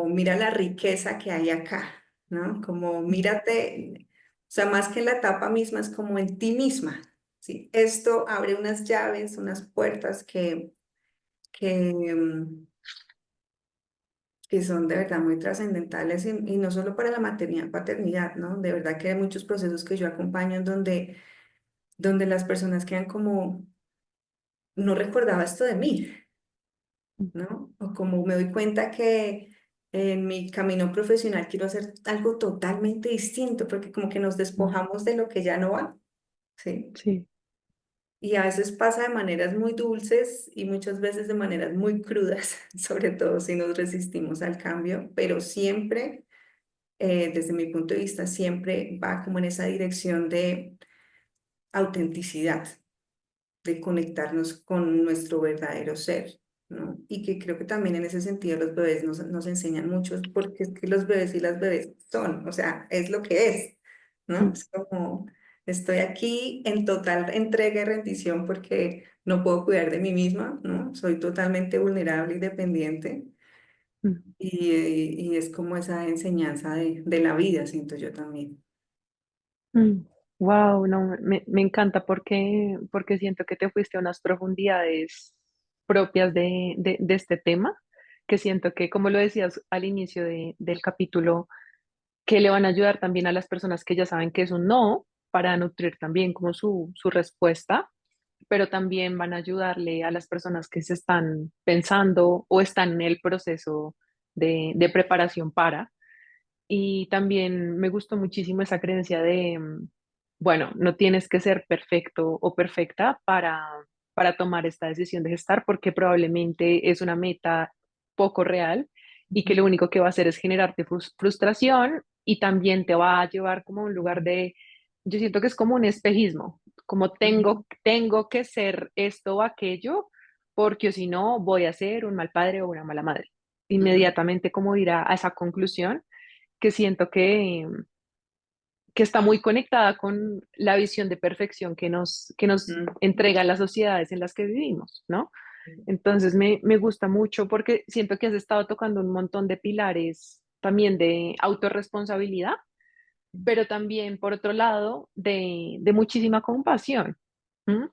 mira la riqueza que hay acá, ¿no? Como mm, mírate, o sea, más que en la etapa misma, es como en ti misma, ¿sí? Esto abre unas llaves, unas puertas que que son de verdad muy trascendentales y no solo para la maternidad, paternidad, ¿no? De verdad que hay muchos procesos que yo acompaño en donde las personas quedan como, no recordaba esto de mí, mm, ¿no? O como me doy cuenta que en mi camino profesional quiero hacer algo totalmente distinto, porque como que nos mm, despojamos de lo que ya no va, ¿sí? sí, Y a veces pasa de maneras muy dulces y muchas veces de maneras muy crudas, sobre todo si nos resistimos al cambio, pero siempre desde mi punto de vista, siempre va como en esa dirección de autenticidad, de conectarnos con nuestro verdadero ser, ¿no? Y que creo que también en ese sentido los bebés nos enseñan mucho, porque es que los bebés y las bebés son, o sea, es lo que es, ¿no? mm, Es como, estoy aquí en total entrega y rendición porque no puedo cuidar de mí misma, ¿no? Soy totalmente vulnerable y dependiente. mm, Y es como esa enseñanza de la vida, siento yo también. mm. Wow, no, me encanta porque siento que te fuiste a unas profundidades propias de este tema que siento que, como lo decías al inicio del capítulo, que le van a ayudar también a las personas que ya saben que es un no, para nutrir también como su respuesta, pero también van a ayudarle a las personas que se están pensando o están en el proceso de preparación para. Y también me gustó muchísimo esa creencia de, bueno, no tienes que ser perfecto o perfecta para tomar esta decisión de gestar, porque probablemente es una meta poco real y que lo único que va a hacer es generarte frustración y también te va a llevar como a un lugar de, yo siento que es como un espejismo, como Ujú, tengo que ser esto o aquello, porque si no voy a ser un mal padre o una mala madre. ujú, Inmediatamente como ir a esa conclusión que siento que está muy conectada con la visión de perfección que nos ujú. entrega las sociedades en las que vivimos, ¿no? Entonces me gusta mucho porque siento que has estado tocando un montón de pilares también de autorresponsabilidad, pero también, por otro lado, de muchísima compasión. ¿M?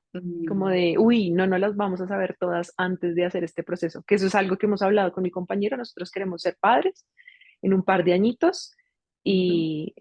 Como Mm, de, uy, no, no las vamos a saber todas antes de hacer este proceso, que eso es algo que hemos hablado con mi compañero, nosotros queremos ser padres en un par de añitos ujú. y,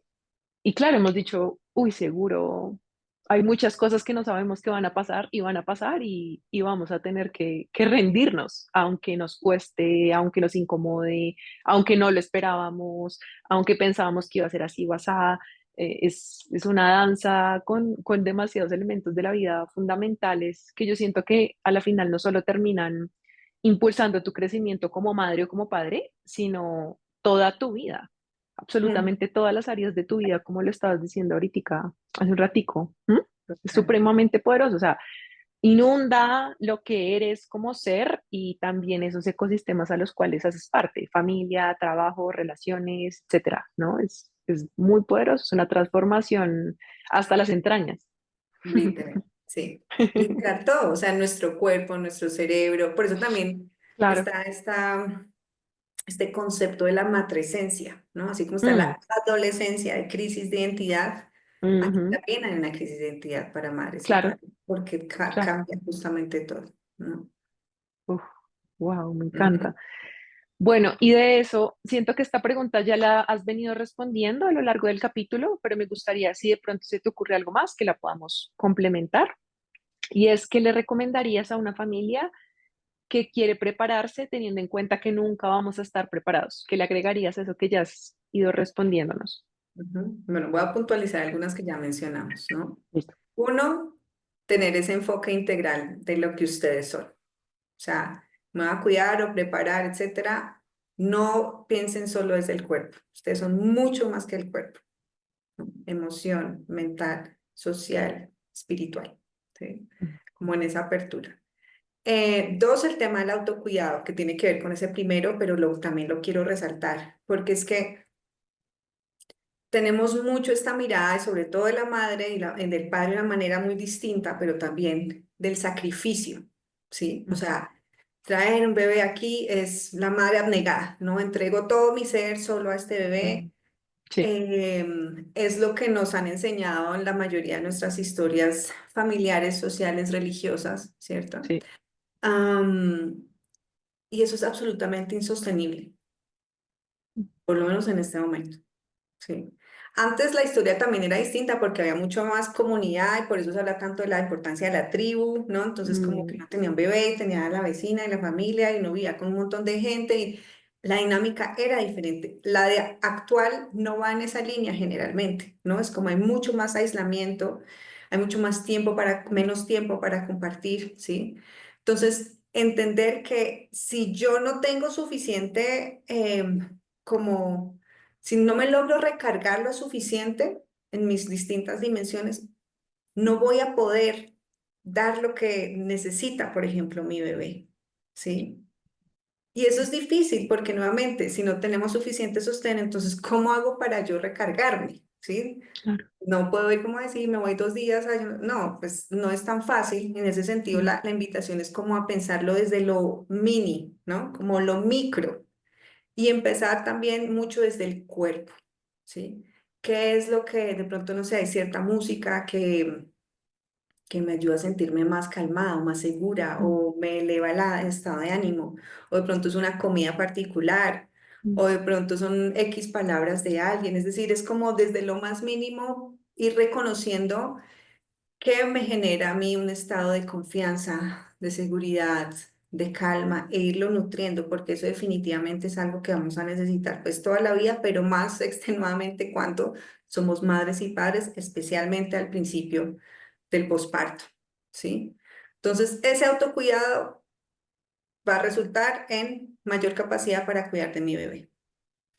y claro, hemos dicho, uy, seguro, hay muchas cosas que no sabemos que van a pasar y van a pasar y vamos a tener que rendirnos, aunque nos cueste, aunque nos incomode, aunque no lo esperábamos, aunque pensábamos que iba a ser así o asá. Es una danza con demasiados elementos de la vida fundamentales que yo siento que a la final no solo terminan impulsando tu crecimiento como madre o como padre, sino toda tu vida, Mm, absolutamente todas las áreas de tu vida, como lo estabas diciendo ahorita, hace un ratico. ¿M? Es total. supremamente poderoso, o sea, inunda lo que eres como ser y también esos ecosistemas a los cuales haces parte, familia, trabajo, relaciones, etcétera, ¿no? Es muy poderoso, es una transformación hasta las entrañas. Literal, sí. Literal todo, o sea, nuestro cuerpo, nuestro cerebro. Por eso también Claro. está este concepto de la matresencia, ¿no? Así como está Mm, la adolescencia de crisis de identidad, aquí ujú, también hay una crisis de identidad para madres y claro, padres, porque claro. cambia justamente todo, ¿no? Uf, wow, me Ujú, encanta. Bueno, y de eso, siento que esta pregunta ya la has venido respondiendo a lo largo del capítulo, pero me gustaría si de pronto se te ocurre algo más que la podamos complementar. Y es que le recomendarías a una familia que quiere prepararse teniendo en cuenta que nunca vamos a estar preparados. ¿Qué le agregarías a eso que ya has ido respondiéndonos? ujú. Bueno, voy a puntualizar algunas que ya mencionamos, ¿no? Listo. Uno, tener ese enfoque integral de lo que ustedes son. O sea, me voy a cuidar o preparar, etcétera. No piensen solo desde el cuerpo. Ustedes son mucho más que el cuerpo, ¿no? Emoción, mental, social, espiritual, ¿sí? Como en esa apertura. Dos, el tema del autocuidado, que tiene que ver con ese primero, pero también lo quiero resaltar, porque es que tenemos mucho esta mirada, y sobre todo de la madre y del padre de una manera muy distinta, pero también del sacrificio, ¿sí? O Ujú. sea, traer un bebé aquí es la madre abnegada, ¿no? Entrego todo mi ser solo a este bebé. Mm, sí, Es lo que nos han enseñado en la mayoría de nuestras historias familiares, sociales, religiosas, ¿cierto? sí. Am, y eso es absolutamente insostenible, por lo menos en este momento. Sí. Antes la historia también era distinta porque había mucho más comunidad y por eso se habla tanto de la importancia de la tribu, ¿no? Entonces como que Mm, uno tenía un bebé y tenía a la vecina y la familia y uno vivía con un montón de gente y la dinámica era diferente. La de actual no va en esa línea generalmente, ¿no? Es como hay mucho más aislamiento, hay mucho más tiempo menos tiempo para compartir, ¿sí? Entonces, entender que si yo no tengo suficiente como si no me logro recargar lo suficiente en mis distintas dimensiones, no voy a poder dar lo que necesita, por ejemplo, mi bebé, ¿sí? Y eso es difícil porque nuevamente, si no tenemos suficiente sostén, entonces, ¿cómo hago para yo recargarme? ¿Sí? claro. No puedo ir como decir, me voy 2 días. No, pues no es tan fácil. En ese sentido, Mm, la invitación es como a pensarlo desde lo mini, ¿no? Como lo micro. Y empezar también mucho desde el cuerpo, ¿sí? ¿Qué es lo que de pronto, no sé, hay cierta música que me ayuda a sentirme más calmada o más segura mm, o me eleva el estado de ánimo, o de pronto es una comida particular, o de pronto son X palabras de alguien, es decir, es como desde lo más mínimo ir reconociendo qué me genera a mí un estado de confianza, de seguridad, de calma e irlo nutriendo, porque eso definitivamente es algo que vamos a necesitar pues toda la vida, pero más extenuadamente cuando somos madres y padres, especialmente al principio del posparto, ¿sí? Entonces, ese autocuidado va a resultar en mayor capacidad para cuidar de mi bebé,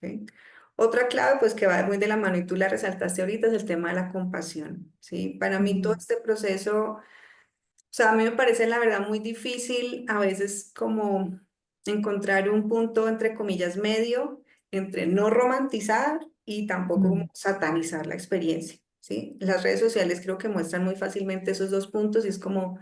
¿sí? Otra clave, pues que va muy de la mano y tú la resaltaste ahorita, es el tema de la compasión, ¿sí? Para mí todo mm, este proceso, o sea, a mí me parece la verdad muy difícil a veces como encontrar un punto entre comillas medio entre no romantizar y tampoco como mm, satanizar la experiencia, ¿sí? Las redes sociales creo que muestran muy fácilmente esos dos puntos y es como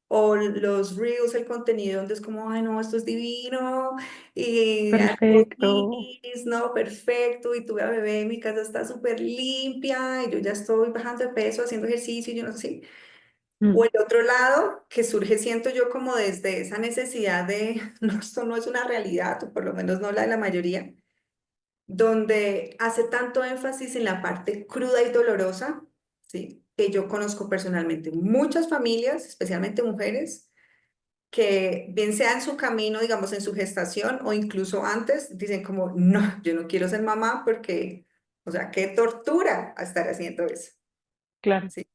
o los reels, el contenido donde es como, ay, no, esto es divino, y perfecto. arcoíris, no, perfecto, y tuve a bebé, mi casa está súper limpia, y yo ya estoy bajando de peso, haciendo ejercicio, y yo no sé. O Mm, el otro lado, que surge, siento yo, como desde esa necesidad de, no, esto no es una realidad, o por lo menos no la de la mayoría, donde hace tanto énfasis en la parte cruda y dolorosa, ¿sí? Que yo conozco personalmente muchas familias, especialmente mujeres, que bien sea en su camino, digamos, en su gestación o incluso antes, dicen como, no, yo no quiero ser mamá porque, o sea, qué tortura estar haciendo eso, claro. ¿sí?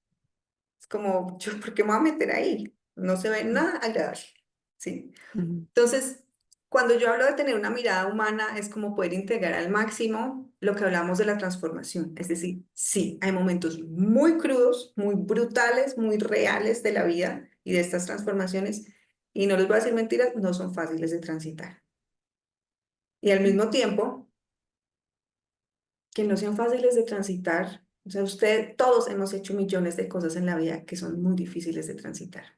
Es como, yo, ¿por qué me voy a meter ahí? No se ve Mm, nada agradable, ¿sí? mm, Entonces, cuando yo hablo de tener una mirada humana, es como poder integrar al máximo lo que hablamos de la transformación. Es decir, sí, hay momentos muy crudos, muy brutales, muy reales de la vida y de estas transformaciones, y no les voy a decir mentiras, no son fáciles de transitar. Y al mm, mismo tiempo, que no sean fáciles de transitar, o sea, usted, todos hemos hecho millones de cosas en la vida que son muy difíciles de transitar.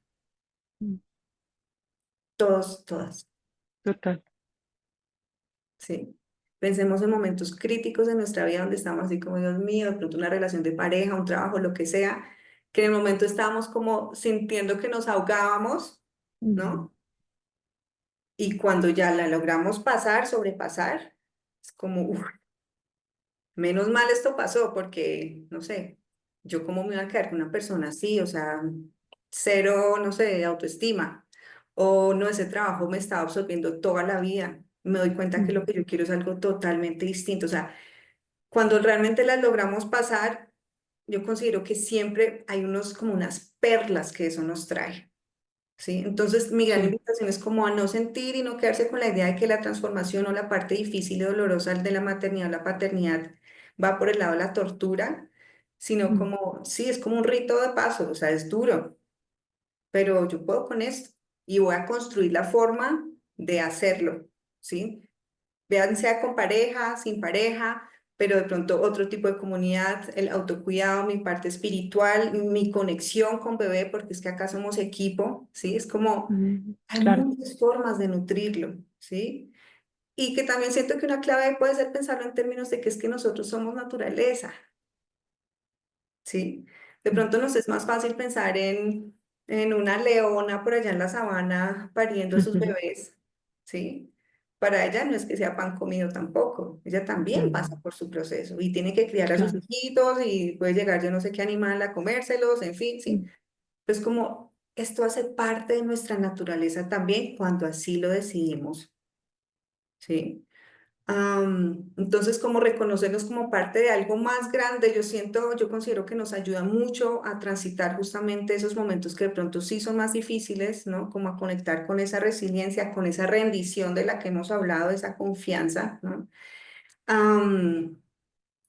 mm, Todos, todas. total. Sí. Pensemos en momentos críticos de nuestra vida donde estamos así como, Dios mío, de pronto una relación de pareja, un trabajo, lo que sea, que en el momento estábamos como sintiendo que nos ahogábamos, Mm, ¿no? Y cuando ya la logramos pasar, sobrepasar, es como, "Uf, menos mal esto pasó porque, no sé, yo cómo me iba a quedar con una persona así, o sea, cero, no sé, autoestima, o no, ese trabajo me estaba absorbiendo toda la vida. Me doy cuenta que lo mm, que yo quiero es algo totalmente distinto. O sea, cuando realmente las logramos pasar, yo considero que siempre hay unos como unas perlas que eso nos trae, ¿sí? Entonces, mi gran sí. invitación es como a no sentir y no quedarse con la idea de que la transformación o la parte difícil y dolorosa de la maternidad o la paternidad va por el lado de la tortura, sino Mm, como, sí, es como un rito de paso, o sea, es duro, pero yo puedo con esto y voy a construir la forma de hacerlo, ¿sí? Vean, sea con pareja, sin pareja, pero de pronto otro tipo de comunidad, el autocuidado, mi parte espiritual, mi conexión con bebé, porque es que acá somos equipo, ¿sí? Es como, hay claro. muchas formas de nutrirlo, ¿sí? Y que también siento que una clave puede ser pensarlo en términos de que es que nosotros somos naturaleza, ¿sí? De Mm, pronto nos es más fácil pensar en una leona por allá en la sabana pariendo a sus bebés, ¿sí? Para ella no es que sea pan comido tampoco, ella también pasa mm, por su proceso y tiene que criar a sus claro. hijitos y puede llegar yo no sé qué animal a comérselos, en fin, ¿sí? Mm, Pues como esto hace parte de nuestra naturaleza también cuando así lo decidimos, ¿sí? Entonces, como reconocernos como parte de algo más grande, yo siento, yo considero que nos ayuda mucho a transitar justamente esos momentos que de pronto sí son más difíciles, ¿no? Como a conectar con esa resiliencia, con esa rendición de la que hemos hablado, esa confianza, ¿no? Am,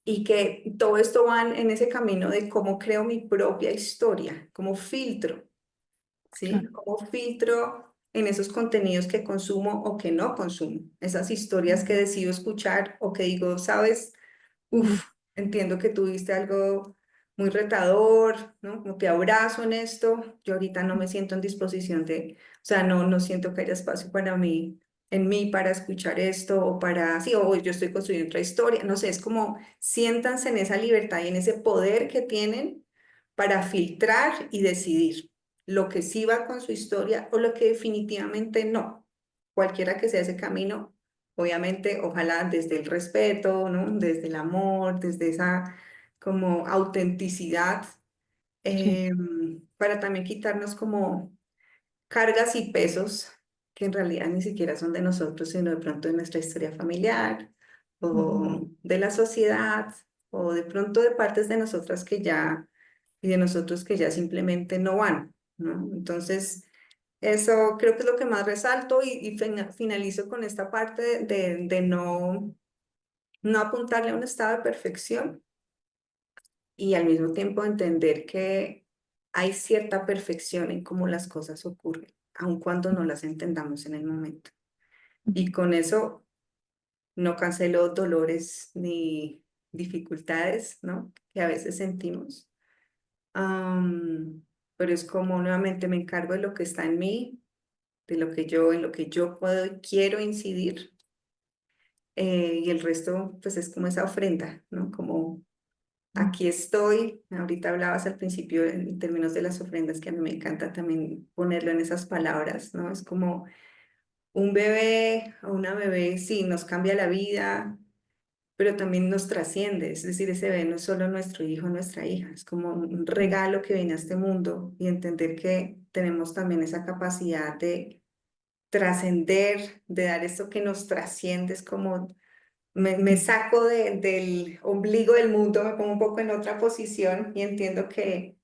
y que todo esto va en ese camino de cómo creo mi propia historia, como filtro. ¿Sí? claro. ¿Cómo filtro en esos contenidos que consumo o que no consumo? Esas historias que Mm, decido escuchar o que digo, sabes, mm, uf, entiendo que tuviste algo muy retador, ¿no? Como te abrazo en esto. Yo ahorita no me mm, siento en disposición de, o sea, no siento que haya espacio para mí, en mí para escuchar esto o para, sí, o yo estoy construyendo otra historia. No sé, es como siéntanse en esa libertad y en ese poder que tienen para filtrar y decidir. lo que sí va con su historia o lo que definitivamente no. Cualquiera que sea ese camino, obviamente, ojalá desde el respeto, ¿no? Desde el amor, desde esa como autenticidad, Sí. para también quitarnos como cargas y pesos que en realidad ni siquiera son de nosotros, sino de pronto de nuestra historia familiar Ujú. o de la sociedad o de pronto de partes de nosotras que ya y de nosotros que ya simplemente no van, ¿no? Entonces, eso creo que es lo que más resalto y finalizo con esta parte de no apuntarle a un estado de perfección y al mismo tiempo entender que hay cierta perfección en cómo las cosas ocurren, aun cuando no las entendamos en el momento. Y con eso no cancelo dolores ni dificultades, ¿no? Que a veces sentimos. Am, pero es como nuevamente me encargo de lo que está en mí, de lo que en lo que yo puedo y quiero incidir, y el resto, pues es como esa ofrenda, ¿no? Como aquí estoy. Ahorita hablabas al principio en términos de las ofrendas, que a mí me encanta también ponerlo en esas palabras, ¿no? Es como un bebé o una bebé, sí, nos cambia la vida, pero también nos trasciende. Es decir, ese bebé no es solo nuestro hijo, nuestra hija, es como un regalo que viene a este mundo y entender que tenemos también esa capacidad de trascender, de dar esto que nos trasciende, es como me saco del ombligo del mundo, me pongo un poco en otra posición y entiendo que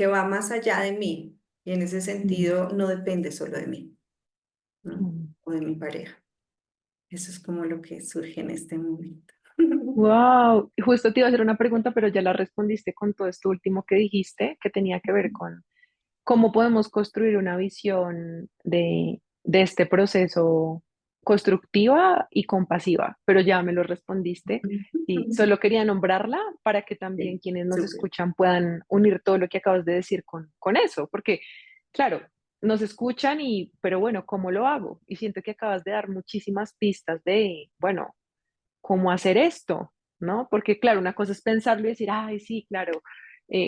va más allá de mí. Y en ese sentido no depende solo de mí, ¿no? O de mi pareja. Eso es como lo que surge en este momento. Wow, justo te iba a hacer una pregunta, pero ya la respondiste con todo esto último que dijiste, que tenía que ver con cómo podemos construir una visión de este proceso constructiva y compasiva, pero ya me lo respondiste y solo quería nombrarla para que también Sí, quienes nos súper. escuchan puedan unir todo lo que acabas de decir con eso, porque claro, nos escuchan y, pero bueno, ¿cómo lo hago? Y siento que acabas de dar muchísimas pistas de, bueno, cómo hacer esto, ¿no? Porque claro, una cosa es pensarlo y decir, ay, sí, claro,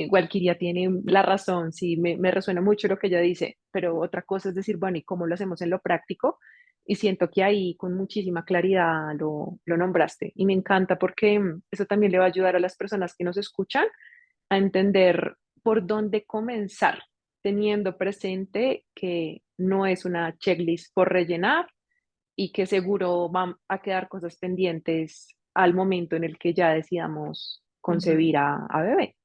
Walkiria tiene la razón, sí, me resuena mucho lo que ella dice, pero otra cosa es decir, bueno, ¿y cómo lo hacemos en lo práctico? Y siento que ahí con muchísima claridad lo nombraste y me encanta porque eso también le va a ayudar a las personas que nos escuchan a entender por dónde comenzar, teniendo presente que no es una checklist por rellenar, y que seguro van a quedar cosas pendientes al momento en el que ya decidamos Ujú, concebir a bebé.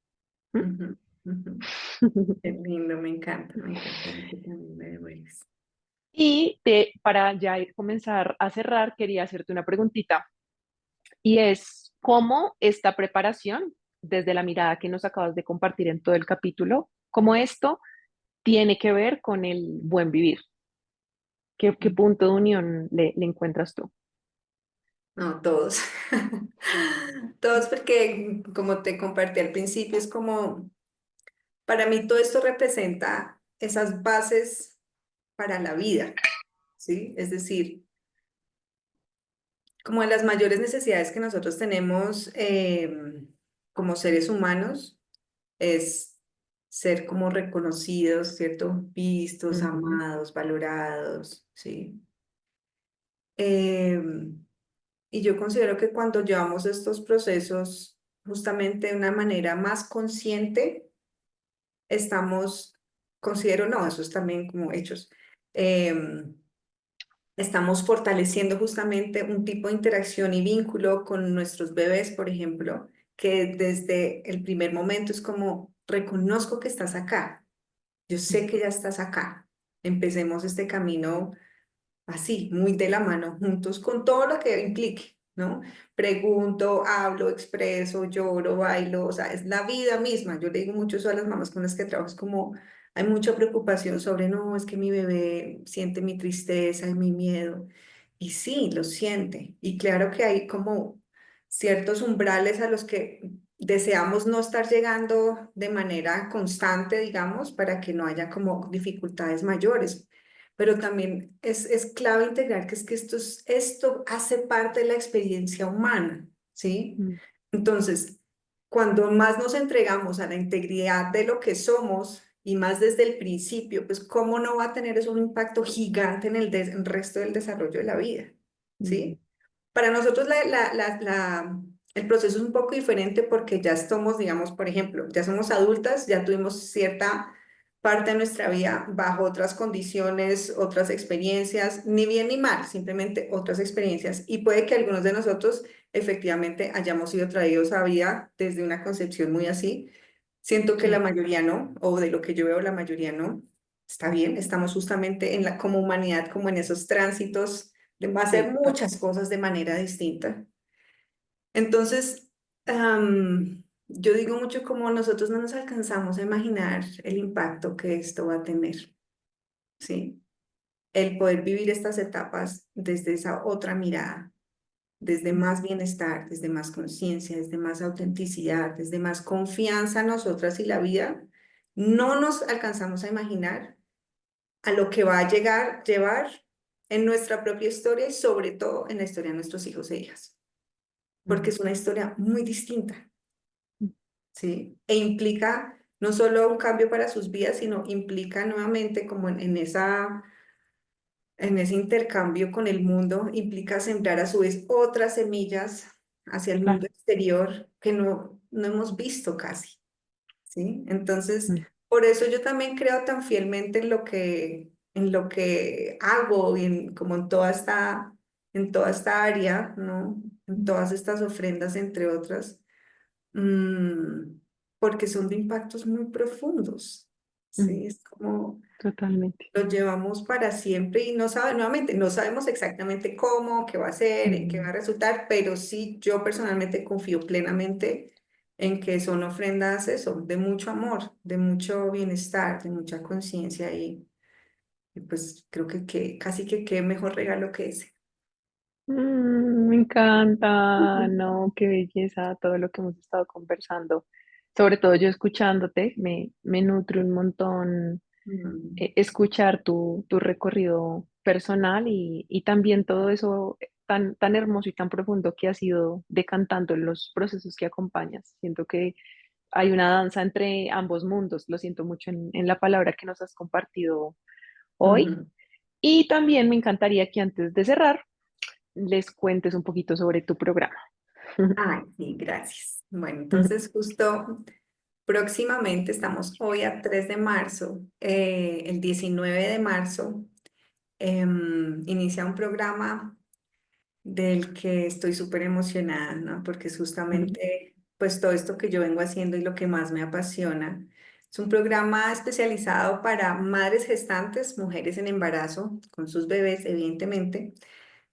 ¿Mm? ujú, ujú. Qué lindo, me encanta lo que también me devuelves. Para ya comenzar a cerrar, quería hacerte una preguntita y es cómo esta preparación, desde la mirada que nos acabas de compartir en todo el capítulo, cómo esto tiene que ver con el buen vivir. ¿Qué punto de unión le encuentras tú? No, todos. Todos porque, como te compartí al principio, es como, para mí todo esto representa esas bases para la vida, ¿sí? Es decir, como de las mayores necesidades que nosotros tenemos como seres humanos es ser como reconocidos, ¿cierto? Vistos, Ujú, amados, valorados, ¿sí? Em, y yo considero que cuando llevamos estos procesos justamente de una manera más consciente, estamos, considero, no, eso es también como hechos, em, estamos fortaleciendo justamente un tipo de interacción y vínculo con nuestros bebés, por ejemplo, que desde el primer momento es como, reconozco que estás acá, yo sé que ya estás acá, empecemos este camino así, muy de la mano, juntos, con todo lo que implique, ¿no? Pregunto, hablo, expreso, lloro, bailo, o sea, es la vida misma. Yo le digo mucho eso a las mamás con las que trabajo, es como hay mucha preocupación sobre, no, es que mi bebé siente mi tristeza y mi miedo. Y sí, lo siente. Y claro que hay como ciertos umbrales a los que deseamos no estar llegando de manera constante, digamos, para que no haya como dificultades mayores, pero también es clave integrar que es que esto hace parte de la experiencia humana, ¿sí? mm, Entonces, cuando más nos entregamos a la integridad de lo que somos y más desde el principio, pues ¿cómo no va a tener eso un impacto gigante en el resto del desarrollo de la vida? mm, ¿Sí? Para nosotros el proceso es un poco diferente porque ya estamos, digamos, por ejemplo, ya somos adultas, ya tuvimos cierta parte de nuestra vida bajo otras condiciones, otras experiencias, ni bien ni mal, simplemente otras experiencias. Y puede que algunos de nosotros efectivamente hayamos sido traídos a vida desde una concepción muy así. Siento que la sí, mayoría no, o de lo que yo veo la mayoría no. Está bien, estamos justamente como humanidad, como en esos tránsitos de sí, hacer total. muchas cosas de manera distinta. Entonces, yo digo mucho como nosotros no nos alcanzamos a imaginar el impacto que esto va a tener, ¿sí? El poder vivir estas etapas desde esa otra mirada, desde más bienestar, desde más conciencia, desde más autenticidad, desde más confianza en nosotras y la vida, no nos alcanzamos a imaginar a lo que va a llevar en nuestra propia historia y sobre todo en la historia de nuestros hijos e hijas, porque Mm, es una historia muy distinta, mm, ¿sí? E implica no solo un cambio para sus vidas, sino implica nuevamente como en ese intercambio con el mundo, implica sembrar a su vez otras semillas hacia el mundo claro. exterior que no hemos visto casi, ¿sí? Entonces, Mm, por eso yo también creo tan fielmente en lo que hago y como en toda esta área, ¿no? En mm, todas estas ofrendas, entre otras, mm, porque son de impactos muy profundos, mm, ¿sí? Es como totalmente. lo llevamos para siempre y nuevamente, no sabemos exactamente cómo, qué va a ser, en qué va a Mm, resultar, pero sí yo personalmente confío plenamente en que son ofrendas eso, de mucho amor, de mucho bienestar, de mucha conciencia y pues creo que casi que qué mejor regalo que ese. me encanta, Ujú. no, qué belleza todo lo que hemos estado conversando. Sobre todo yo escuchándote, me nutre un montón Mm, escuchar tu recorrido personal y también todo eso tan hermoso y tan profundo que has ido decantando en los procesos que acompañas. Siento que hay una danza entre ambos mundos, lo siento mucho en la palabra que nos has compartido hoy. ujú. Y también me encantaría que antes de cerrar les cuentes un poquito sobre tu programa. Ay, sí, gracias. Bueno, entonces justo próximamente, estamos hoy a 3 de marzo, el 19 de marzo, inicia un programa del que estoy súper emocionada, ¿no? Porque es justamente, pues todo esto que yo vengo haciendo y lo que más me apasiona. Es un programa especializado para madres gestantes, mujeres en embarazo, con sus bebés, evidentemente,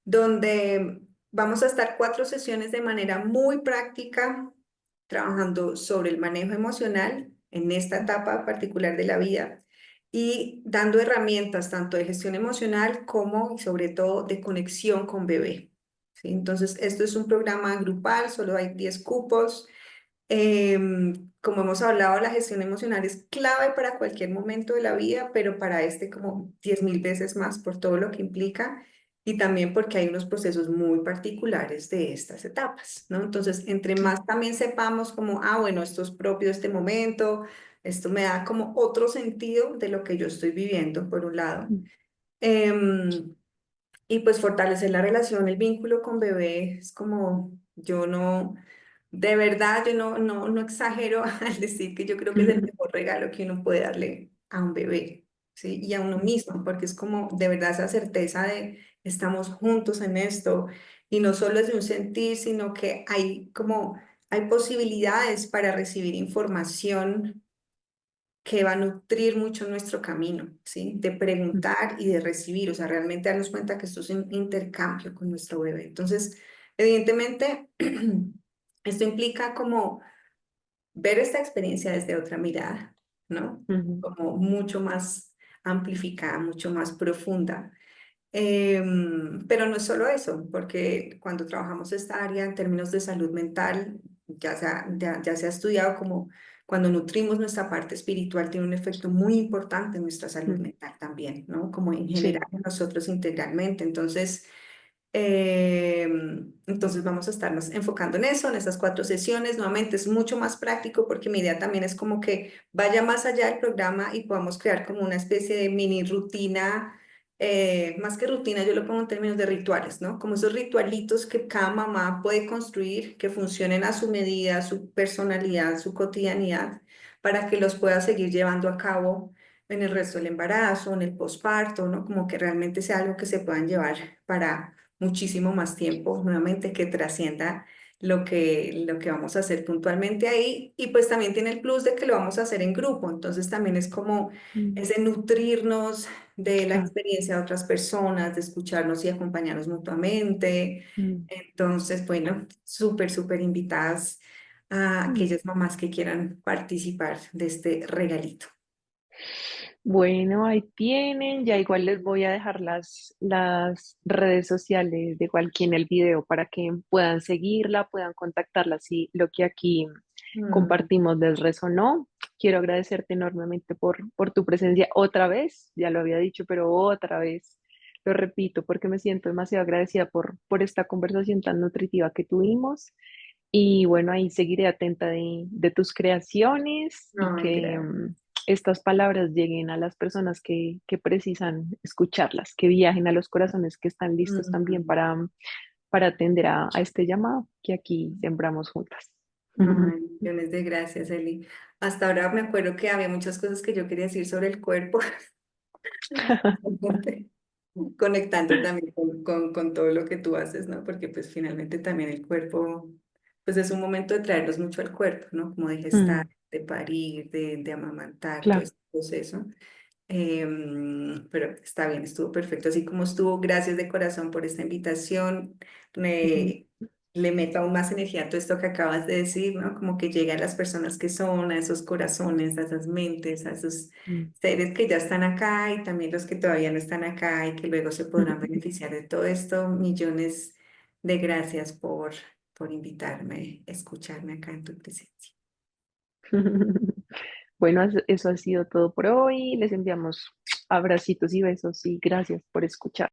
donde vamos a estar 4 sesiones de manera muy práctica, trabajando sobre el manejo emocional en esta etapa particular de la vida y dando herramientas tanto de gestión emocional como y sobre todo de conexión con bebé. ¿Sí? Entonces, esto es un programa grupal, solo hay 10 cupos. Como hemos hablado, la gestión emocional es clave para cualquier momento de la vida, pero para este como 10.000 veces más por todo lo que implica y también porque hay unos procesos muy particulares de estas etapas, ¿no? Entonces, entre más también sepamos como, bueno, esto es propio de este momento, esto me da como otro sentido de lo que yo estoy viviendo, por un lado. Em, y pues fortalecer la relación, el vínculo con bebé, es como, yo no... De verdad, yo no exagero al decir que yo creo que es el mejor regalo que uno puede darle a un bebé, ¿sí? Y a uno mismo, porque es como de verdad esa certeza de estamos juntos en esto y no solo es de un sentir, sino que hay posibilidades para recibir información que va a nutrir mucho nuestro camino, ¿sí? De preguntar y de recibir, o sea, realmente darnos cuenta que esto es un intercambio con nuestro bebé. Entonces, evidentemente, esto implica como ver esta experiencia desde otra mirada, ¿no? Como mucho más amplificada, mucho más profunda. Pero no es solo eso, porque cuando trabajamos esta área en términos de salud mental, ya se ha estudiado como cuando nutrimos nuestra parte espiritual tiene un efecto muy importante en nuestra salud mental también, ¿no? Como en general Sí, en nosotros integralmente. Entonces, Eh, entonces vamos a estarnos enfocando en eso, en esas 4 sesiones. Nuevamente es mucho más práctico porque mi idea también es como que vaya más allá del programa y podamos crear como una especie de mini rutina, más que rutina, yo lo pongo en términos de rituales, ¿no? Como esos ritualitos que cada mamá puede construir, que funcionen a su medida, su personalidad, su cotidianidad, para que los pueda seguir llevando a cabo en el resto del embarazo, en el posparto, ¿no? Como que realmente sea algo que se puedan llevar para muchísimo más tiempo, nuevamente que trascienda lo que vamos a hacer puntualmente ahí. Y pues también tiene el plus de que lo vamos a hacer en grupo, entonces también es como Mm, ese nutrirnos de la claro. experiencia de otras personas, de escucharnos y acompañarnos mutuamente. Mm, Entonces, bueno, súper, súper invitadas a mm. aquellas mamás que quieran participar de este regalito. Bueno, ahí tienen, ya igual les voy a dejar las redes sociales de cualquiera en el video para que puedan seguirla, puedan contactarla si lo que aquí Mm, compartimos les resonó. Quiero agradecerte enormemente por tu presencia otra vez, ya lo había dicho, pero otra vez lo repito porque me siento demasiado agradecida por esta conversación tan nutritiva que tuvimos. Y bueno, ahí seguiré atenta de tus creaciones y ay, que gracias. estas palabras lleguen a las personas que precisan escucharlas, que viajen a los corazones que están listos también Mm, para atender a este llamado que aquí sembramos juntas. ay, millones de gracias, Eli. Hasta ahora me acuerdo que había muchas cosas que yo quería decir sobre el cuerpo, conectando también con todo lo que tú haces, ¿no? Porque pues finalmente también el cuerpo, pues es un momento de traerlos mucho al cuerpo, ¿no? Como de gestar, Mm, de parir, de amamantar, todo claro. este proceso. Pero está bien, estuvo perfecto. Así como estuvo, gracias de corazón por esta invitación. Le meto aún más energía a todo esto que acabas de decir, ¿no? Como que llega a las personas que son, a esos corazones, a esas mentes, a esos Mm. seres que ya están acá y también los que todavía no están acá y que luego se podrán beneficiar de todo esto. Millones de gracias por invitarme, escucharme acá en tu presencia. Bueno, eso ha sido todo por hoy. Les enviamos abracitos y besos y gracias por escuchar.